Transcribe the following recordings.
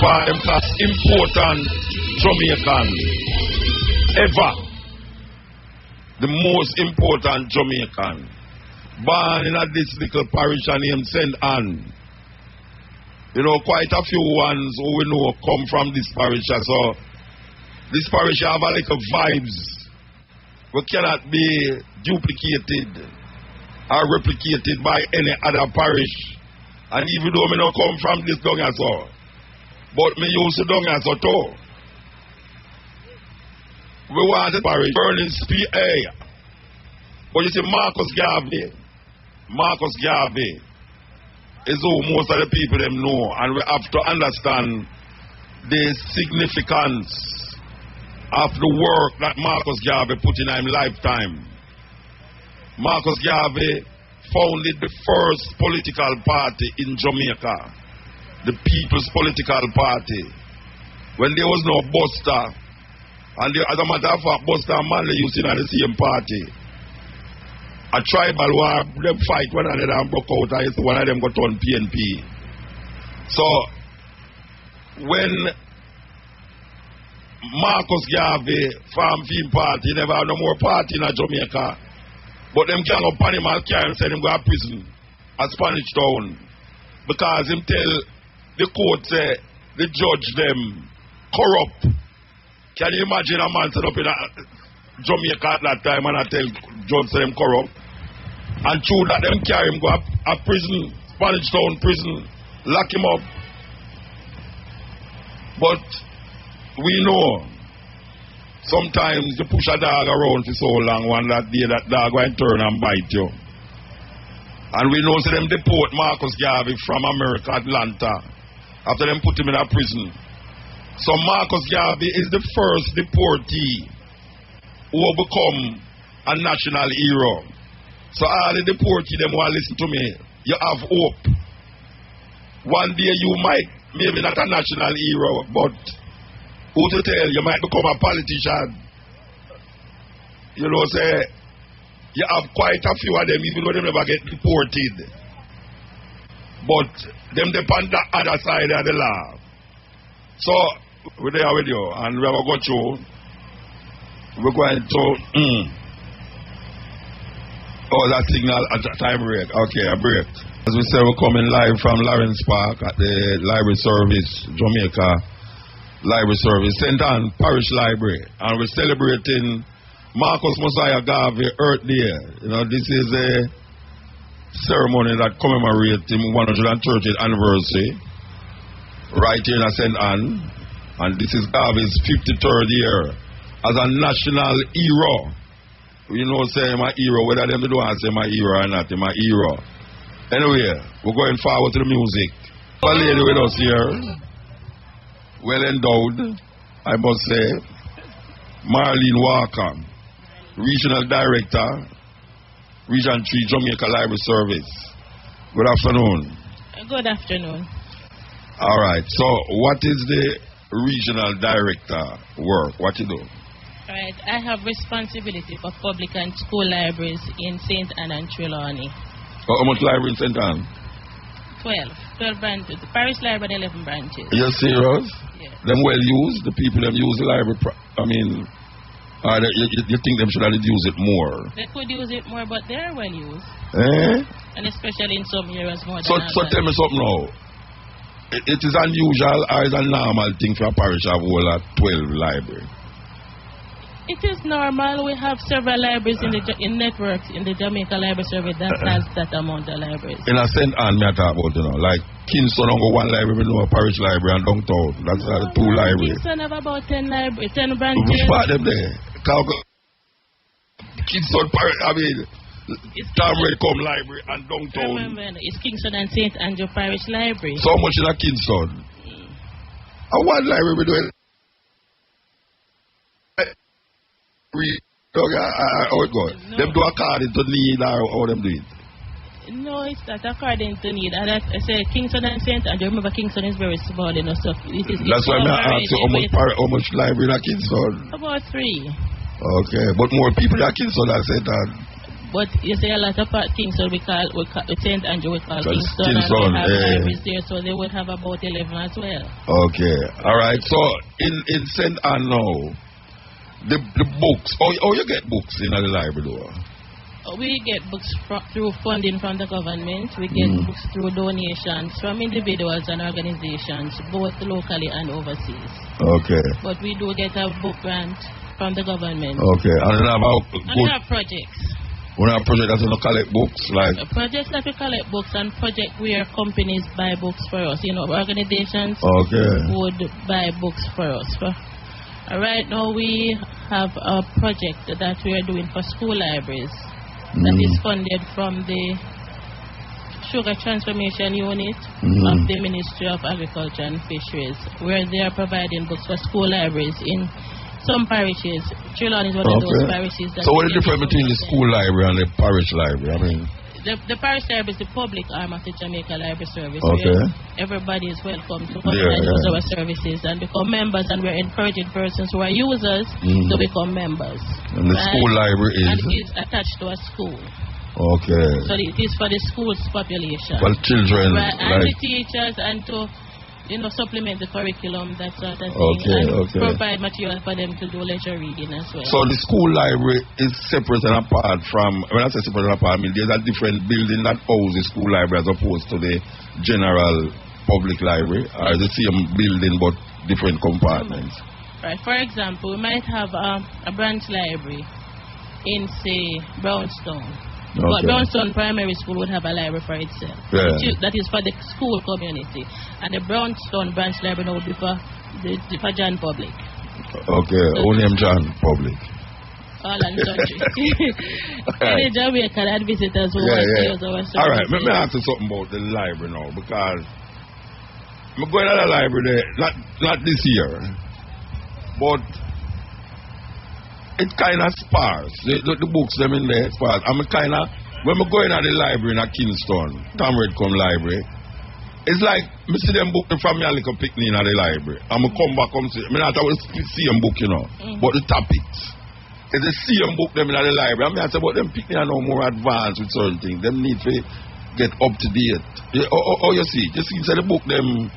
for them class important Jamaican ever. The most important Jamaican. Born in this little parish named St. Anne. You know, quite a few ones who we know come from this parish. So, this parish have a little vibes. We cannot be duplicated or replicated by any other parish. And even though me not come from this down as well, but me used to down as well too. We want the parish burning speed air. But you see, Marcus Garvey is who most of the people them know, and we have to understand the significance of the work that Marcus Garvey put in his lifetime. Marcus Garvey founded the first political party in Jamaica, the People's Political Party, when there was no Buster, and as a matter of fact, Buster and Manley used to be in the same party. A tribal war, them fight one another and broke out, and one of them got on PNP. So, when Marcus Garvey formed Film Party, he never had no more party in Jamaica. But them gang up on him and carry him, send him go to prison at Spanish Town. Because him tell the court, say, the judge them corrupt. Can you imagine a man set up in Jamaica at that time and I tell judge say them corrupt? And true that them carry him go to prison, Spanish Town prison, lock him up. But we know sometimes you push a dog around for so long, one that day that dog will turn and bite you. And we know so them deport Marcus Garvey from America, Atlanta, after them put him in a prison. So Marcus Garvey is the first deportee who will become a national hero. So all the deportees them want to listen to me, you have hope. One day you might, maybe not a national hero, but who to tell, you might become a politician. You know, say, you have quite a few of them, even though they never get deported. But them depend on the other side of the law. So, we're there with you, and we have to go through. We're going to, oh, that signal at the time break. Okay, a break. As we said, we're coming live from Lawrence Park at the Library Service, Jamaica Library Service, St. Anne Parish Library, and we're celebrating Marcus Mosiah Garvey Earth Day. You know, this is a ceremony that commemorates his 130th anniversary right here in St. Anne, and this is Garvey's 53rd year as a national hero. You know, say my hero, whether them do want to say my hero or not, my hero. Anyway, we're going forward to the music. A lady with us here, well endowed, I must say, Marlene Walker, Regional Director, Region 3 Jamaica Library Service. Good afternoon. Good afternoon. All right, so what is the Regional Director work? What you do? Right, I have responsibility for public and school libraries in St. Anne and Trelawney. How much library in St. Anne? 12 branches. The parish library, 11 branches. Are you serious? Yes. Them well used? The people them use the library, I mean, you think them should have used it more? They could use it more, but they're well used. Eh? And especially in some areas more so than So tell me something now. It is unusual or is a normal thing for a parish to have all 12 library? It is normal. We have several libraries in networks in the Jamaica Library Service that has that amount of libraries. In a St. Anne, me talk about, you know, like Kingston only one library, no a parish library, and downtown. That's the two libraries. Kingston have about 10 libraries, 10 branches. Which part them there? Kingston parish, I mean, Tamworth come library and downtown. Remember, it's Kingston and St. Andrew Parish Library. So much in a Kingston. And one library we doing. How it goes? No. Them do according to need or how them do it? No, it's not according to need. And I say Kingston and St. Andrew. Remember, Kingston is very small, you know, so that's why I ask you how much library in Kingston? About 3. Okay, but more people in Kingston than St. Andrew. But you see a lot of things, so we call St. Andrew, we call Kingston, and we have libraries there, so they would have about 11 as well. Okay, all right. So in St. Anne now, the books, you get books in the library though? We get books through funding from the government. We get books through donations from individuals and organizations, both locally and overseas. Okay. But we do get a book grant from the government. Okay. And we have projects. We have projects that we collect books, like? Projects that we collect books and projects where companies buy books for us. You know, organizations would buy books for us. Right now we have a project that we are doing for school libraries. That is funded from the Sugar Transformation Unit of the Ministry of Agriculture and Fisheries, where they are providing books for school libraries in some parishes. Trillon is one of those parishes. So what is the difference between the school library and the parish library? I mean, the parish library is the public arm of the Jamaica Library Service. Where everybody is welcome to come and use our services and become members, and we're encouraging persons who are users to become members. And the school library is? And it is attached to a school. Okay. So it is for the school's population. For children. Right, and the teachers, and to supplement the curriculum, that sort of thing. And provide material for them to do leisure reading as well. So the school library is separate and apart from, when I say separate and apart, I mean there's a different building that houses the school library as opposed to the general public library, or the same building but different compartments. Right. For example, we might have a branch library in, say, Brownstone. But Brownstone Primary School would have a library for itself. That is for the school community. And the Brownstone Branch Library would be for John Public. Okay, only John Public. All and country. Any Jamaican and visitors who want to use our services. All right, let me ask you something about the library now, because I'm going to the library there, not this year, but it's kind of sparse. The books them in there sparse. I'm kind of, when I'm going to the library in Kingston, Tom Redcombe Library, it's like I see them book from me a little picnic in the library. I'm going to come back, I not always see them book, but the topics. It's the same book them in the library. I say, but them picnic are no more advanced with certain things. Them need to get up to date. You see the book them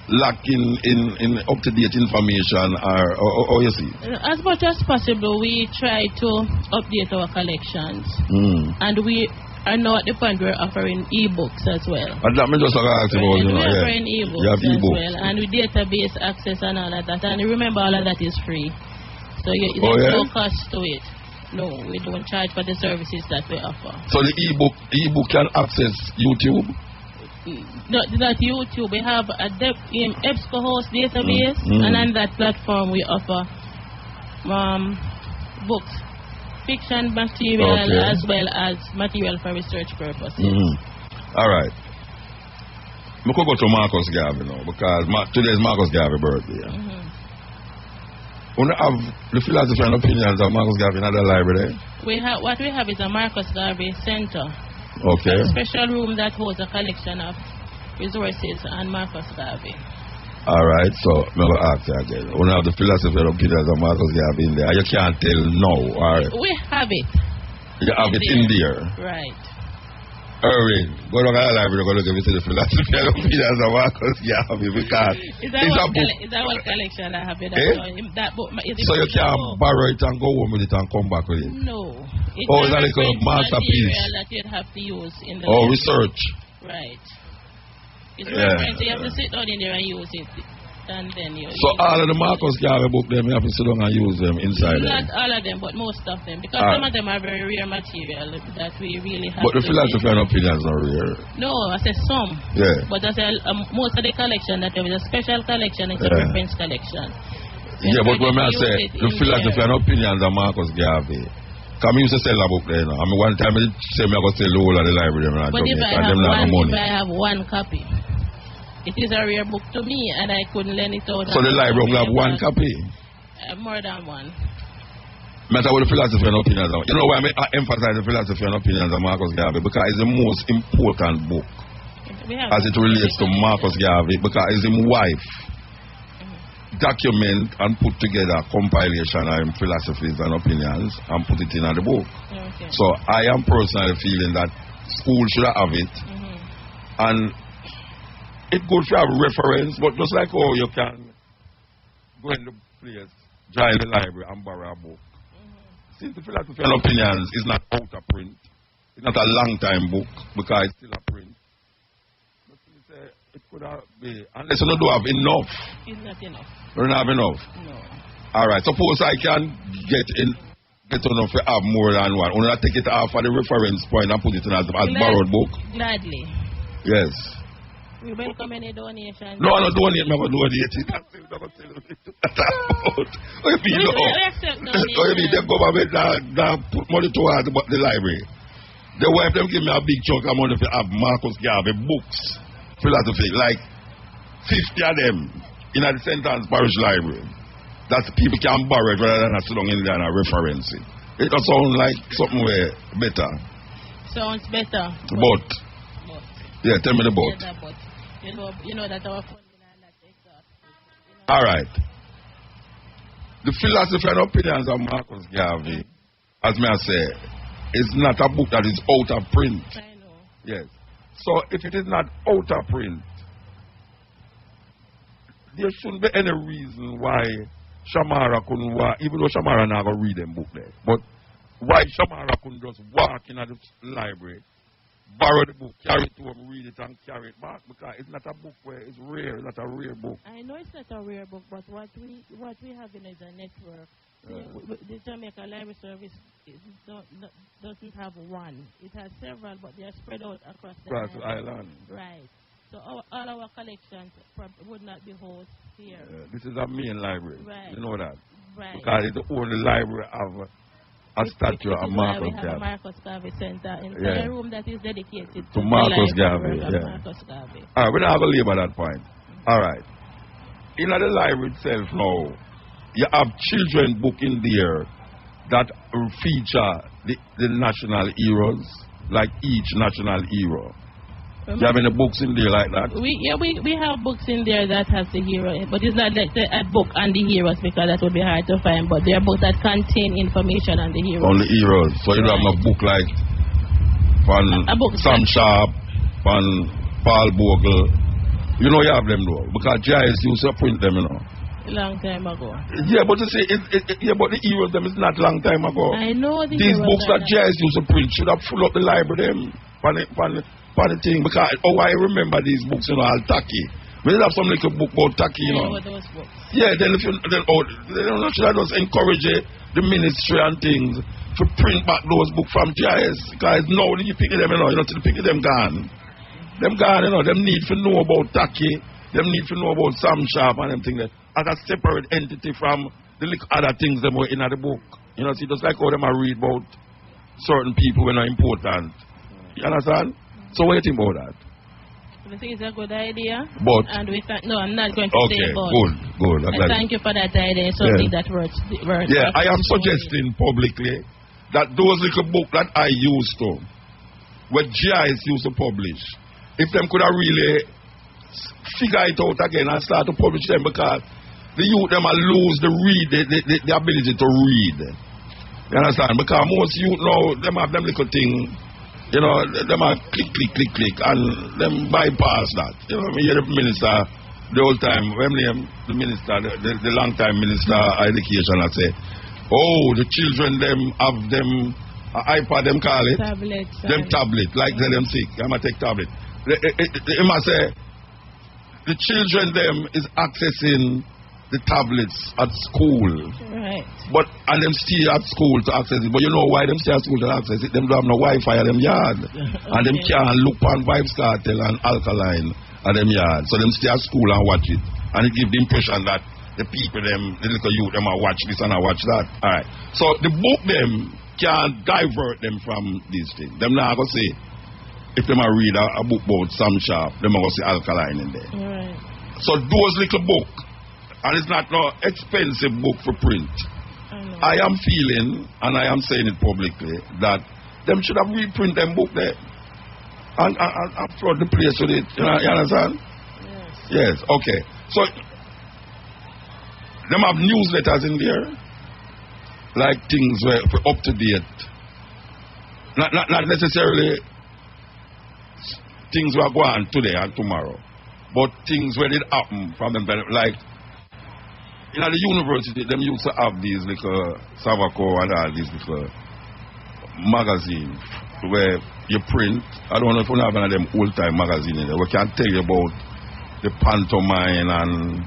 lacking in up-to-date information, or you see? As much as possible, we try to update our collections. And we are now at the point where we're offering e-books as well. And that me just ask about, we're offering e-books as well. And with database access and all of that. And remember, all of that is free. So there's no cost to it. No, we don't charge for the services that we offer. So the e-book can access YouTube? Not YouTube. We have a EBSCO host database, and on that platform we offer books, fiction material, as well as material for research purposes. All right. We could go to Marcus Garvey now, because today's Marcus Garvey's birthday. We have the philosophy and opinions of Marcus Garvey in the library. What we have is a Marcus Garvey Center. Okay. A special room that holds a collection of resources on Marcus Garvey. All right, so I'm going to ask you again. We have the philosophy and opinions of Marcus Garvey in there. You can't tell now. We have it. You have it in there. Right. Erwin, go to the library, go look at the philosophy and opinions of Marcus Garvey, because it's a whole collection I have it. That book. So you can't borrow it and go home with it and come back with it? No. It's like a masterpiece that you'd have to use in the research. Right. It's reference, so you have to sit down in there and use it. And then so all of the Marcus Garvey book them, you have to sit down and use them inside. Not all of them, but most of them. Because some of them are very rare material that we really have. But the philosophy and opinions are rare. No, I said some. Yeah. But I said most of the collection that there is a special collection, it's a reference collection. But when I say the philosophy and opinions of Marcus Garvey, come used to sell a book there now. I mean, one time I say I go sell the whole of the library. But if I have one copy, it is a rare book to me, and I couldn't lend it out. So the library will have one copy? More than one. Matter with the philosophy and opinions. You know why I emphasize the philosophy and opinions of Marcus Garvey? Because it's the most important book as it relates to Marcus Garvey, because it's his wife document and put together compilation and philosophies and opinions and put it in the book. Okay. So I am personally feeling that school should have it. And it's good to have reference, but just like how you can go in the place, join the library and borrow a book. Since the philosophy and opinions is not out of print, it's not a long time book because it's still a print. It could have been, unless you don't have enough. It's not enough. You don't have enough? No. Alright, suppose I can get enough to have more than one. Only I take it off of the reference point and put it in as borrowed book? Gladly. Yes. We welcome any donations. No, I don't donate, I'm going to donate it. We accept donations. The government that put money towards the library. The wife them give me a big chunk of money to have Marcus Garvey books, philosophy, like 50 of them in the St. Anne's Parish Library. That people can borrow it rather than sit down in there and reference it. It does sound like something way better. Sounds better. But. Yeah, tell me the but. Yeah, but. You know that our funding and that exhaust. Alright. The philosophy and opinions of Marcus Garvey, as may I say, is not a book that is out of print. I know. Yes. So if it is not out of print, there shouldn't be any reason why Shamara couldn't walk, even though Shamara not going to read them book there. But why Shamara couldn't just walk in at the library, borrow the book, carry it to him, read it and carry it back, because it's not a book where it's rare, it's not a rare book. I know it's not a rare book, but what we have in is a network. The Jamaica Library Service doesn't have one. It has several, but they are spread out across the island. Right. So all our collections would not be hosted here. This is a main library. Right. You know that? Right. Because it's the only library of a statue of Marcus Garvey. We have a Marcus Garvey Center in the room that is dedicated to Marcus Garvey. Marcus Garvey. All right, we're not going to leave at that point. All right. In the library itself now, you have children book in there that feature the national heroes, like each national hero. Do you have any books in there like that? We have books in there that has the hero, but it's not like a book on the heroes because that would be hard to find. But there are books that contain information on the heroes. On the heroes. So you don't have a book like Sam Sharp, Paul Bogle. You know you have them though, because GIS used to print them, you know. Long time ago. Yeah, but you see, but the heroes them is not long time ago. I know these books that GIS used to print should have full up the library them. For the thing, because I remember these books, you know, all tacky. We did have some little book about tacky, you know. Those books. Yeah, then should I just encourage the ministry and things to print back those books from GIS, because now you pick them, you know, till pick them gone. Them gone, you know, them need to know about tacky, them need to know about Sam Sharp and them things as a separate entity from the little other things that were in the book. You know, see, just like how them I read about certain people when are important. You understand? So what do you think about that? I think it's a good idea. But and no, I'm not going to say but. Good. Thank you for that idea. Something that works. Yeah, I am suggesting publicly that those little books that I used to, what GIS used to publish, if them could have really figure it out again and start to publish them, because the youth them will lose the ability to read. You understand? Because most youth now them have them little thing. You know, them are click, and them bypass that. You know, you're the minister, the old time, the minister, the long time minister of education, I say, oh, the children, them have them, iPad, them call it. Tablets. Them tablet, like them sick. I'm going to take tablet. They must say, the children, them is accessing the tablets at school. Right. And them stay at school to access it. But you know why them stay at school to access it? Them don't have no Wi-Fi at them yard. Okay. And them can't look on Vibes Cartel and Alkaline at them yard. So them stay at school and watch it. And it gives the impression that the people, them, the little youth, them are watch this and I watch that. Alright. So the book them can divert them from these things. Them not going to say, if them are read a book about Sam Sharp, them are going to see Alkaline in there. Right. So those little books, and it's not no expensive book for print. I am feeling, and I am saying it publicly, that them should have reprint them book there and flood the place with it. You understand? Yes. Okay. So Them have newsletters in there, like things where up to date. Not necessarily things were going today and tomorrow, but things where did happen from them. Like in the university, them used to have these little Savaco and all these little magazines where you print. I don't know if you have one of them old time magazines in there. We can tell you about the pantomime and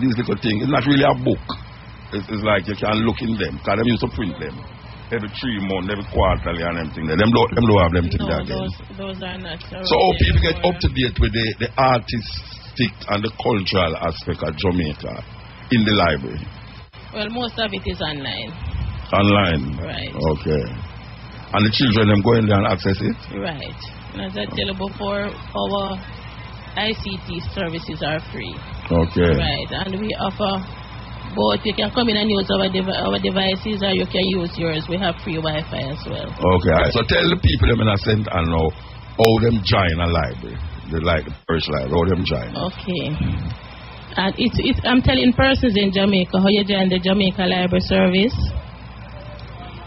these little things. It's not really a book. It's like you can look in them because them used to print them every 3 months, every quarterly and everything. Them don't have them things there. Those are not. So how people get up to date with the artistic and the cultural aspect of Jamaica in the library? Well, most of it is online. Online? Right. Okay. And the children, them go in there and access it? Right. And as I tell you before, our ICT services are free. Okay. Right. And we offer both. You can come in and use our devices, or you can use yours. We have free Wi-Fi as well. Okay. Right. So tell the people them in a sense and know how them join a library. They like the first library. How them join. Okay. And I'm telling persons in Jamaica how you join the Jamaica Library Service.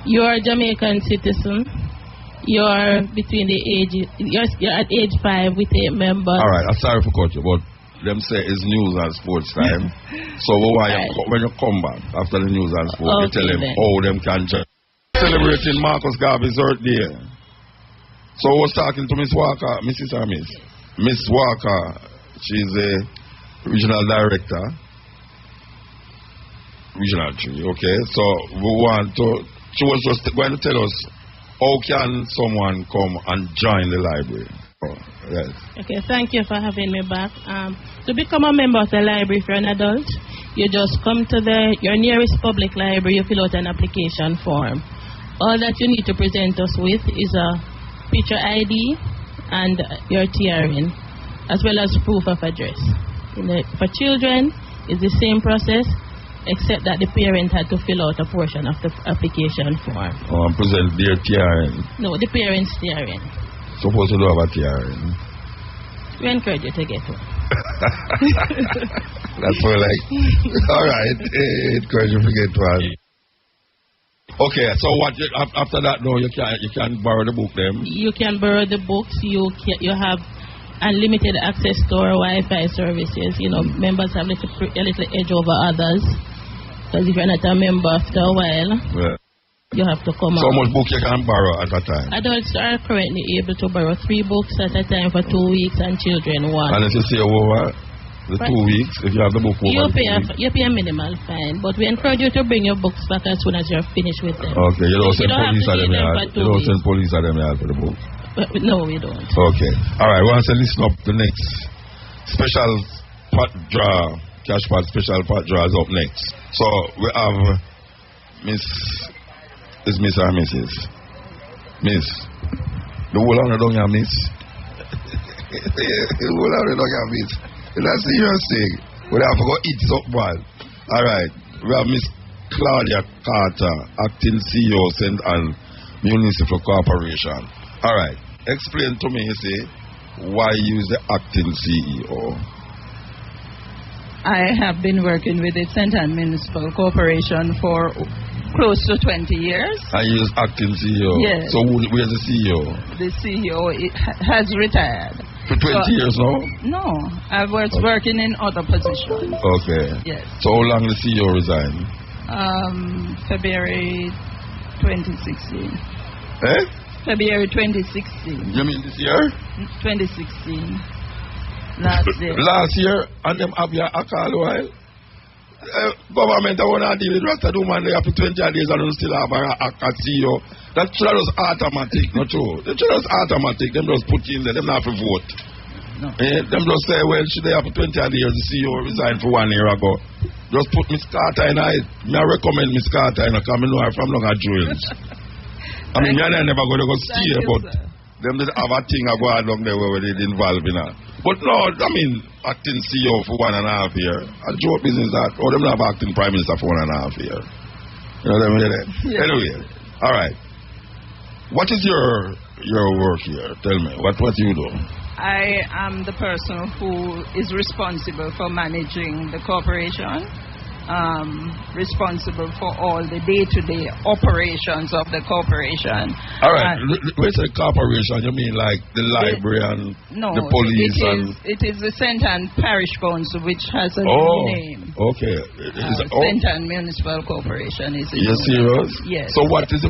You're a Jamaican citizen. You're between the age. You're at age 5 with 8 members. All right. I'm sorry for cutting you, but them say it's news and sports time. So when you come back after the news and sports, you tell them how them can join. Celebrating Marcus Garvey's birthday. So I was talking to Miss Walker, Mrs. or Miss? Miss Walker. She's a regional director. Regional 3. Okay. So we want to. She was just going to tell us how can someone come and join the library. Yes. Okay, thank you for having me back. To become a member of the library, if you're an adult, you just come to your nearest public library, you fill out an application form. All that you need to present us with is a picture ID and your TRN, as well as proof of address. For children, it's the same process, except that the parent had to fill out a portion of the application form. And present their TRN? No, the parent's TRN. Supposed to do have a TRN? We encourage you to get one. That's more like, alright, encourage you to get one. Okay, so what after that no, you can borrow the book then? You can borrow the books, you have unlimited access to our Wi-Fi services. Members have a little edge over others. Because if you're not a member after a while, you have to come out. So much book you can borrow at a time? Adults are currently able to borrow 3 books at a time for 2 weeks and children 1. And if you say over the 2 weeks, if you have the book over you pay a minimal fine. But we encourage you to bring your books back as soon as you're finished with them. Okay, you don't send police at them. You don't send police at them for the book? No, we don't. Okay. Alright, we want to listen up the next special pot draw. Cash pot special pot draw is up next. So we have Miss or Mrs. Miss. The whole of the don't have Miss. The whole of the don't have Miss. That's the serious thing. We have to go eat something. Alright. We have Miss Claudia Carter, acting CEO, St. Anne Municipal Corporation. Alright. Explain to me, you see, why you is the acting CEO? I have been working with the St. Anne Municipal Corporation for close to 20 years. And you is acting CEO? Yes. So where's the CEO? The CEO has retired. For 20 years now? No, I was working in other positions. Okay. Yes. So how long the CEO resigned? February 2016. Eh? February 2016. You mean this year? 2016. Last year. Last year, and them have your call while. Government, I want to deal with Rasta do man, they have 20 days and still have a CEO. That should have automatic, not true. That should have automatic. Them just put in there, them not have to vote. No. Them just say, well, should they have 20 days, the CEO resigned for 1 year ago. Just put Miss Carter in it. I recommend Miss Carter in it, because I know her from long drills. I mean, you're never going to go steer, but them did have a thing I go along there where they involved in it. But no, I mean, acting CEO for 1.5 years. A joke business that, or them not acting Prime Minister for 1.5 years. You know what I mean? Yeah. Anyway, all right. What is your work here? Tell me, what you do? I am the person who is responsible for managing the corporation. responsible for all the day-to-day operations of the corporation. All right. When you say corporation, you mean like the library and the police? It is the St. Anne Parish Council, which has a name. Okay. St. Anne Municipal Corporation is it. You're serious? Yes. So what is the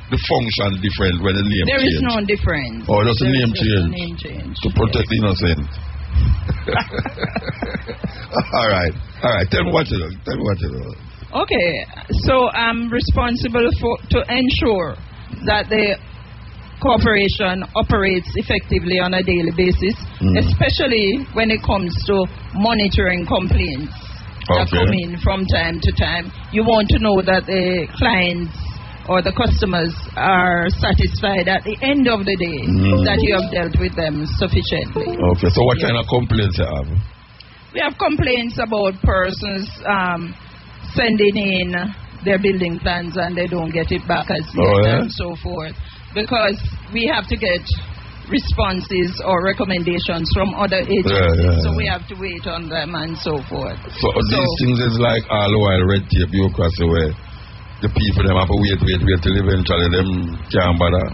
the function different when the name There change? is no difference. Oh, just a name change. Name change. To protect the innocent. All right. Tell me what you do. Okay. So I'm responsible to ensure that the corporation operates effectively on a daily basis, especially when it comes to monitoring complaints that come in from time to time. You want to know that the clients or the customers are satisfied at the end of the day that you have dealt with them sufficiently. Okay, so what kind of complaints you have? We have complaints about persons sending in their building plans and they don't get it back as yet and so forth. Because we have to get responses or recommendations from other agencies, so we have to wait on them and so forth. So these things is like all the while red tape bureaucracy where the people them have to wait till eventually them can't bother?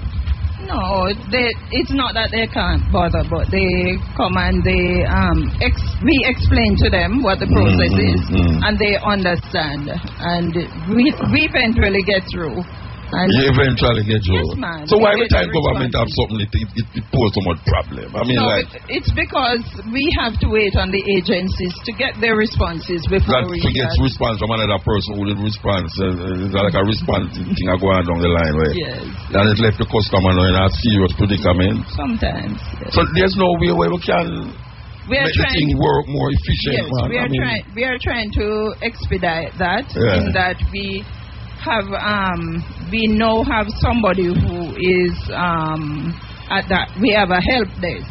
No, it's not that they can't bother, but they come and we explain to them what the process is, and they understand, and we eventually get through. And you eventually get through. Yes, man. So why every time government have something, it poses so much problem? I mean, it's because we have to wait on the agencies to get their responses before we get response from another person who did response. It's like a response thing going down the line where then it left the customer in a serious predicament. Sometimes. Yes. So there's no way where we can make the thing work more efficient. Yes, we are trying to expedite that in that we have have somebody who is at that. We have a help desk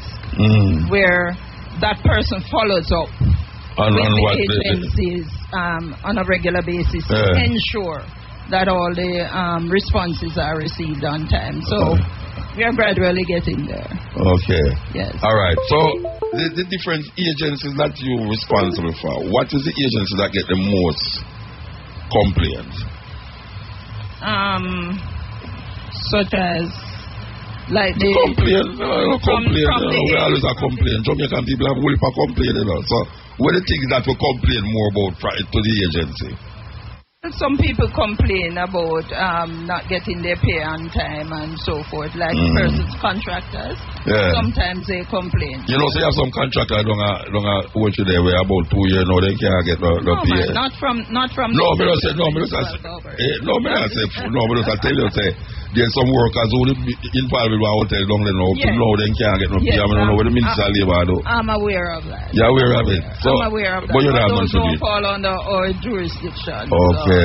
where that person follows up with the agencies on a regular basis to ensure that all the responses are received on time. So we are gradually getting there. Okay. Yes. All right. So the different agencies that you're responsible for, what is the agency that get the most complaints? Such as like the complaint. We always are complaining. Jamaican people have only for complaining. So what are the things that we complain more about to the agency? Some people complain about not getting their pay on time and so forth, like persons, contractors. Yeah. Sometimes they complain. You know, so you have some contractors don't hold you there where about 2 years now they can't get the pay. Man, not from. No, but I tell you, say there's some workers who involved with our hotel down there now. Now they can't get no pay. I don't know what the Minister of Labor do. I'm aware of that. You're aware of it. So, I'm aware of that. But you don't fall under our jurisdiction. Okay.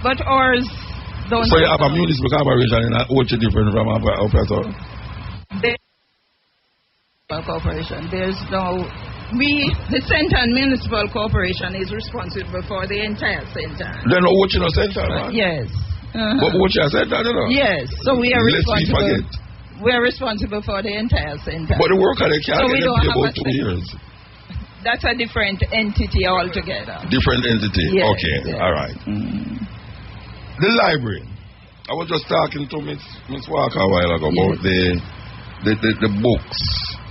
But ours don't. So you have a municipal corporation in which is different from our operator? Corporation. There's no. The St. Anne Municipal Corporation is responsible for the entire St. Anne. Then what you know St. Anne? Yes. But what you St. Anne, you know? Yes. So we are responsible. Forget. We are responsible for the entire St. Anne. But the worker they can't get them about 2 years. That's a different entity altogether. Different entity. Yes, okay. yes. All right. The library. I was just talking to Miss Walker a while ago about the books.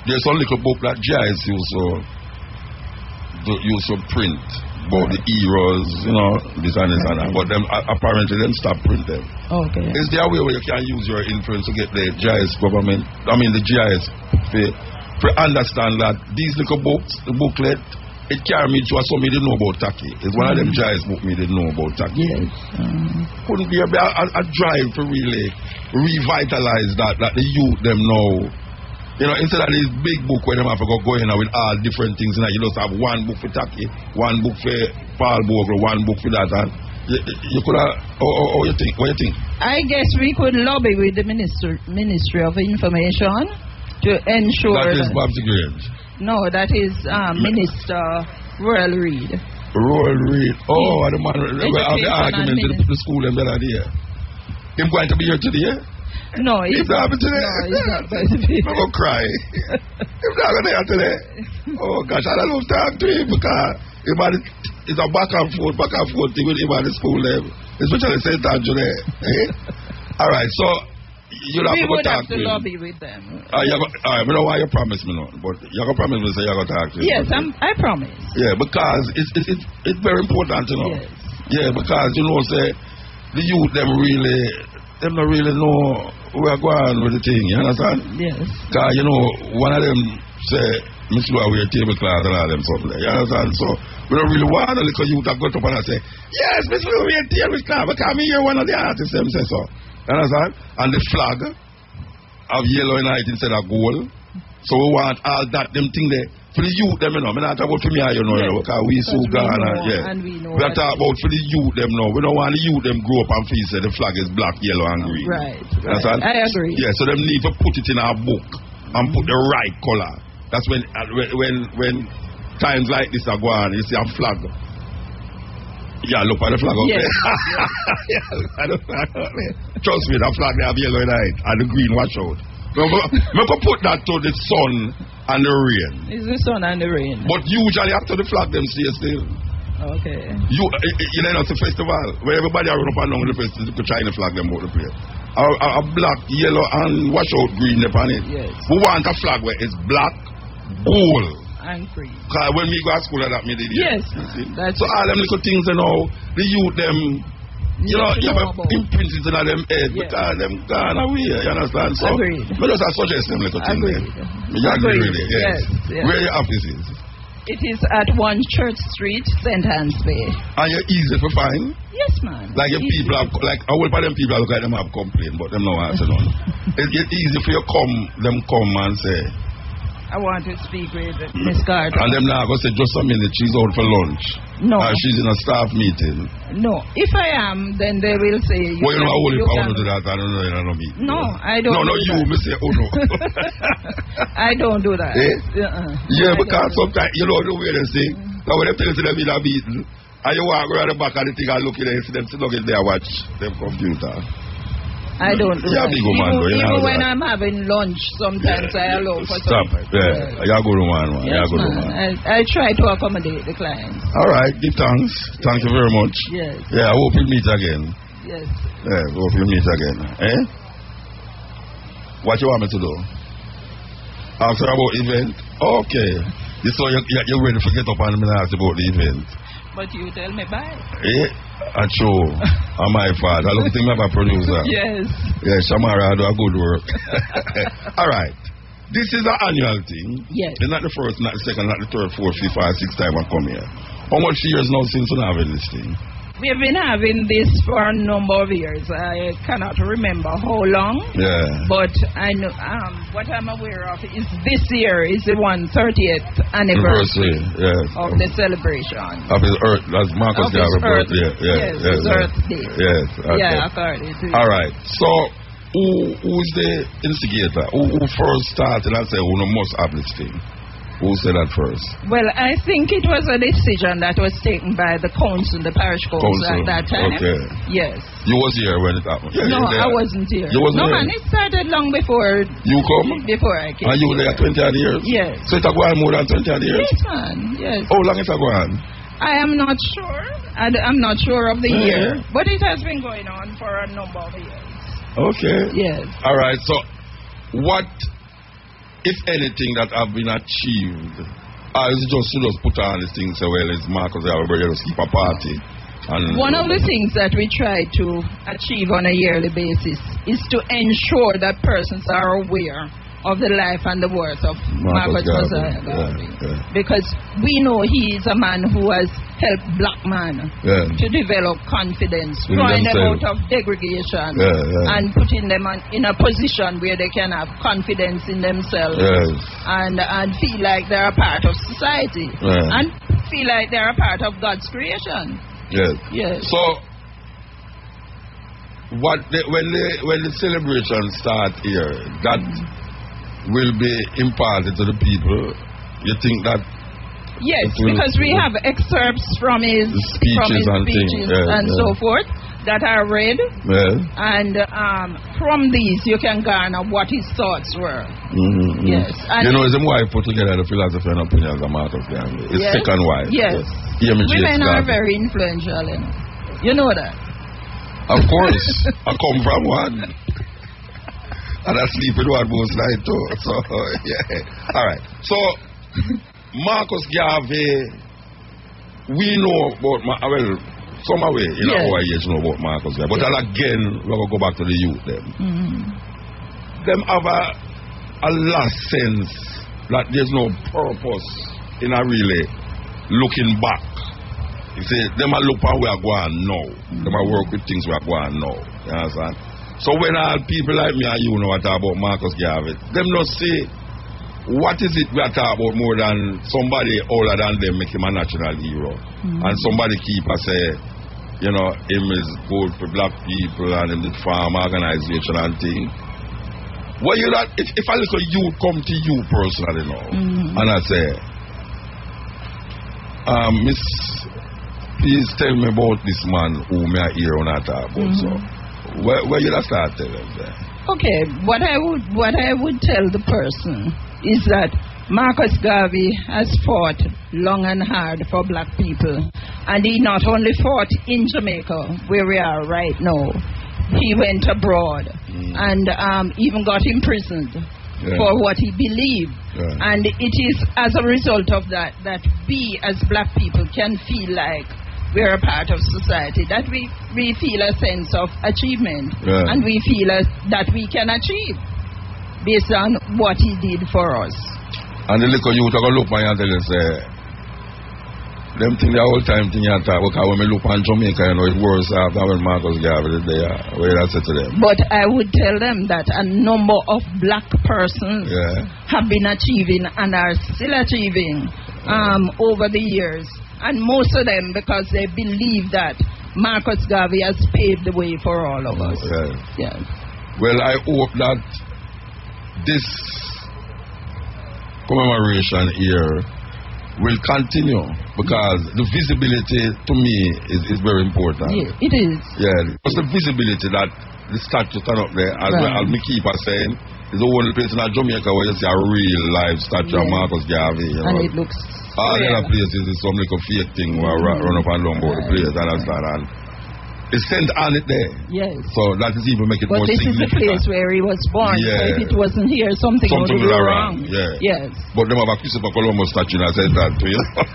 There's a little book that Giles used to print about the eras, you know, this and that. But them apparently them stop printing. Okay. Is there a way where you can use your influence to get the GIS government, the GIS to understand that these little books, the booklet, it carry me to somebody didn't know about Taki. It's one of them GIS book me didn't know about Taki. Yes. Couldn't be a drive to really revitalize that the youth them know. You know, instead of this big book where them have to go in with all different things, you just have one book for Taki, one book for Paul Bogle, one book for that. And you could have, what do you think? I guess we could lobby with the Ministry of Information to ensure that is Babs Grange. No, that is Minister Royal Reid. Royal Reid. Oh, the man have the argument to the school and that idea. Him going to be here today? No, he's not going to be. I'm going to cry. He's not going to be here today. Oh gosh, I don't talk to him because he might it's a back and forth thing with him at the school level. Especially St. Andrew there. All right, so you'll have to go talk to him. We would have to lobby with them. I don't know why you promise me not, but you're going to promise me say you're going to talk to him. Yes, I promise. Yeah, because it's very important to know. Yes. Yeah, because, you know, say, the youth, them don't really know where we're going with the thing, you understand? Yes. Because, you know, one of them say, Mr. Lua, we're tablecloth and all them something like, you understand? So, we don't really want a little youth that got up and say, yes, Mr. Lua, we're tablecloth, because me hear one of the artists them say so. You understand? And the flag of yellow and white instead of gold. So we want all that, them thing there. For the youth, them, you know. I'm not talking about for me, you know, yes. Because we so gone. And we know. We are talking about for the youth, them, know. We don't want the youth, them grow up and feel say the flag is black, yellow, and green. Right. I agree. Yeah, so them need to put it in our book and put the right color. That's when times like this are going, you see a flag. Yeah, look at the flag up there. Yeah, look at the flag up there. Trust me, that flag they have yellow and white and the green watch out. We can put that to the sun and the rain. It's the sun and the rain. But usually after the flag them stay still. Okay. You know it's a festival where everybody are run up and down with the festival to China flag them out the place. A black, yellow and wash out green upon it. Yes. We want a flag where it's black, gold. And green. Because when we go to school that me did. Yes. So all them little things you know, the youth them you know, you have imprints into them head because them gone away, you understand? So, agreed. But just suggest them little things. Agreed. You agree with it? Yes. Where your office is? It is at 1 Church Street, St. Anne's Bay. And you're easy to find? Yes, man. Like your people have, like, I will them people look like them have complained, but them no answer none. It's easy for you come and say, I want to speak with Miss Carter. And them now go say, just a minute, she's out for lunch. No. She's in a staff meeting. No. If I am, then they will say... Well, you know, I will do that. I don't know, you know me. No, I don't No, do you, that. me say, oh no. I don't do that. Yeah, because sometimes, you know the way they say, that when they tell you them in a meeting, and you walk around the back of the thing and look at them, see them still looking there watch them computer. I don't do that. Even when I'm having lunch, sometimes I allow for stop. Yeah, you're good man. Yes, I try to accommodate the clients. All right, give thanks. Thank you very much. Yes. Yeah, I hope we'll meet again. Yes. Yeah, I hope we'll meet again. Eh? What you want me to do? Answer about event? Okay. So you're ready to get up and ask about the event. But you tell me bye. Eh? And show. I'm my father. I look think I'm a producer. Yes. Yeah, Shamara, I do a good work. All right. This is an annual thing. Yes. It's not the first, not the second, not the third, fourth, fifth, or sixth time I come here. How much years now since we're having this thing? We've been having this for a number of years. I cannot remember how long. Yeah. But I know what I'm aware of is this year is the 130th anniversary of the celebration. Of his Earth, that's Marcus Garvey's birthday. Yes, his Earth Day. Yes. Okay. Yeah, according to all right. So, who's the instigator? Who first started and said, who must have this thing? Who said that first? Well, I think it was a decision that was taken by the council, the parish council at that time. Okay. Yes. You was here when it happened? Yeah, no, I wasn't here. You wasn't here? No, man, it started long before. You come? Before I came. And you were there 20 odd years? Yes. So it's going more than 20 odd years? Yes, man. Yes. How long is it going? I am not sure. I'm not sure of the year. But it has been going on for a number of years. Okay. Yes. All right. So, what, if anything, that have been achieved? Is it just to put on these things, well, it's Marcus Garvey, just keep a party? And one of the things that we try to achieve on a yearly basis is to ensure that persons are aware of the life and the worth of Marcus Garvey. Because we know he is a man who has helped black men to develop confidence, drawing them out of degradation and putting them in a position where they can have confidence in themselves and feel like they're a part of society and feel like they're a part of God's creation. Yes. So, when the celebrations start here, that will be imparted to the people. You think that? Yes, because we have excerpts from his speeches and so forth that are read, and from these you can garner what his thoughts were. Yes. And you know, his wife put together the philosophy and opinions of Marcus Garvey. His second wife. Yes. Women are very influential, you know. You know that? Of course. I come from one. And I sleep with one most night too. So, yeah. All right. So, Marcus Garvey, we know about, some way, in our age, know about Marcus Garvey. But then again, we're going to go back to the youth, them. Them have a last sense that there's no purpose in a really looking back. You see, them a look at where we are going now. Them a work with things we are going now. You understand? So when all people like me and you know what about Marcus Garvey, them not say, what is it we are talking about more than somebody older than them make him a national hero? And somebody keep us say, you know, him is good for black people and him did farm organization and thing. Well, you know, if a little youth come to you personally now, and I say, Miss, please tell me about this man who may I hear on that about. So, where you start telling them? Okay, what I would tell the person is that Marcus Garvey has fought long and hard for black people, and he not only fought in Jamaica, where we are right now, he went abroad and even got imprisoned for what he believed. And it is as a result of that that we as black people can feel like we're a part of society, that we feel a sense of achievement, and we feel that we can achieve based on what he did for us. And the little youth are going to look at you and tell you, say, them think the whole time thing you talk, because when we look on Jamaica, you know, it worse after when Marcus Garvey is there. What I say to them? But I would tell them that a number of black persons have been achieving and are still achieving over the years. And most of them because they believe that Marcus Garvey has paved the way for all of us. Well, I hope that this commemoration here will continue, because the visibility to me is very important. Yeah, it is. Yeah, it's the visibility that the statue stand up there, as me keep saying, is the only place in Jamaica where you see a real live statue of Marcus Garvey. You know? And it looks all the other places is some little fake thing where run up and down about the place, understand? And it's sent on it there. Yes. So that is even make it more significant. But this is the place where he was born. So if it wasn't here, something would be wrong. Yes. But them have a Christopher Columbus statue that says that too, you know.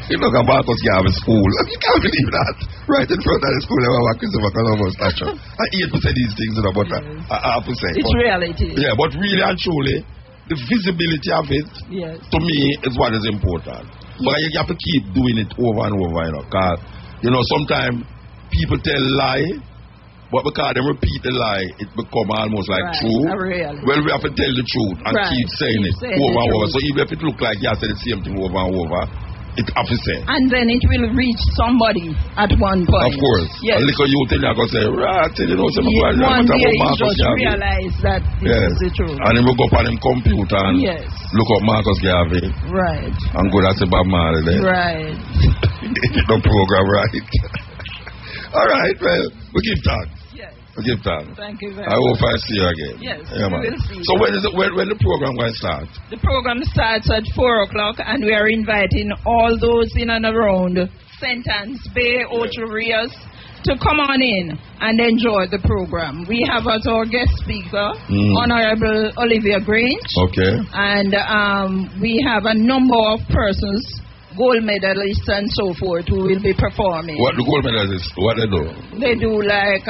You look at Marcus Garvey school. You can't believe that. Right in front of the school, they have a Christopher Columbus statue. I hate to say these things, you know, but I have to say. It's reality. Yeah, but really and truly, the visibility of it, to me, is what is important. But you have to keep doing it over and over, you know, because, you know, sometimes people tell lie, but because they repeat the lie, it becomes almost like true. Well, we have to tell the truth and keep saying it over and over. So even if it looks like you have said the same thing over and over, it have to say. And then it will reach somebody at one point. Of course. Yes. A little youth thing, you're going to say, right, you know, one day he just realize that this is the truth. And he will go up on him computer and look up Marcus Garvey. Right. And go to Bob Marley there. Right. The program, right. All right, well, we give thanks. Yes. We give thanks. Thank you very much. I hope I see you again. Yes, yeah, we will see. So when the program going to start? The program starts at 4 o'clock, and we are inviting all those in and around St. Anne's Bay, Ocho Rios, to come on in and enjoy the program. We have as our guest speaker, Honorable Olivia Grange. Okay. And we have a number of persons, gold medalists and so forth, who will be performing. What the gold medalists, what they do? They do like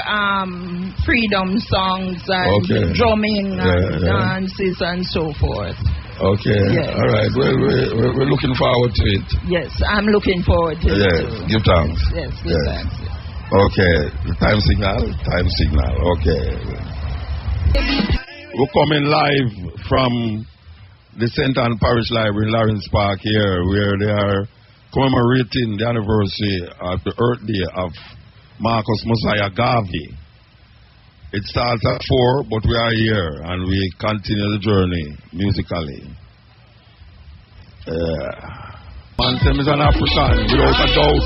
freedom songs and drumming and dances and so forth. Okay, all right. Well, we're looking forward to it. Yes, I'm looking forward to it. Yes, give thanks. Yes, give thanks. Okay, the time signal. Okay. We're coming live from the St. Anne Parish Library in Lawrence Park here, where they are commemorating the anniversary of the Earth Day of Marcus Mosiah Garvey. It starts at 4, but we are here and we continue the journey musically. Anthem is an African, without a doubt.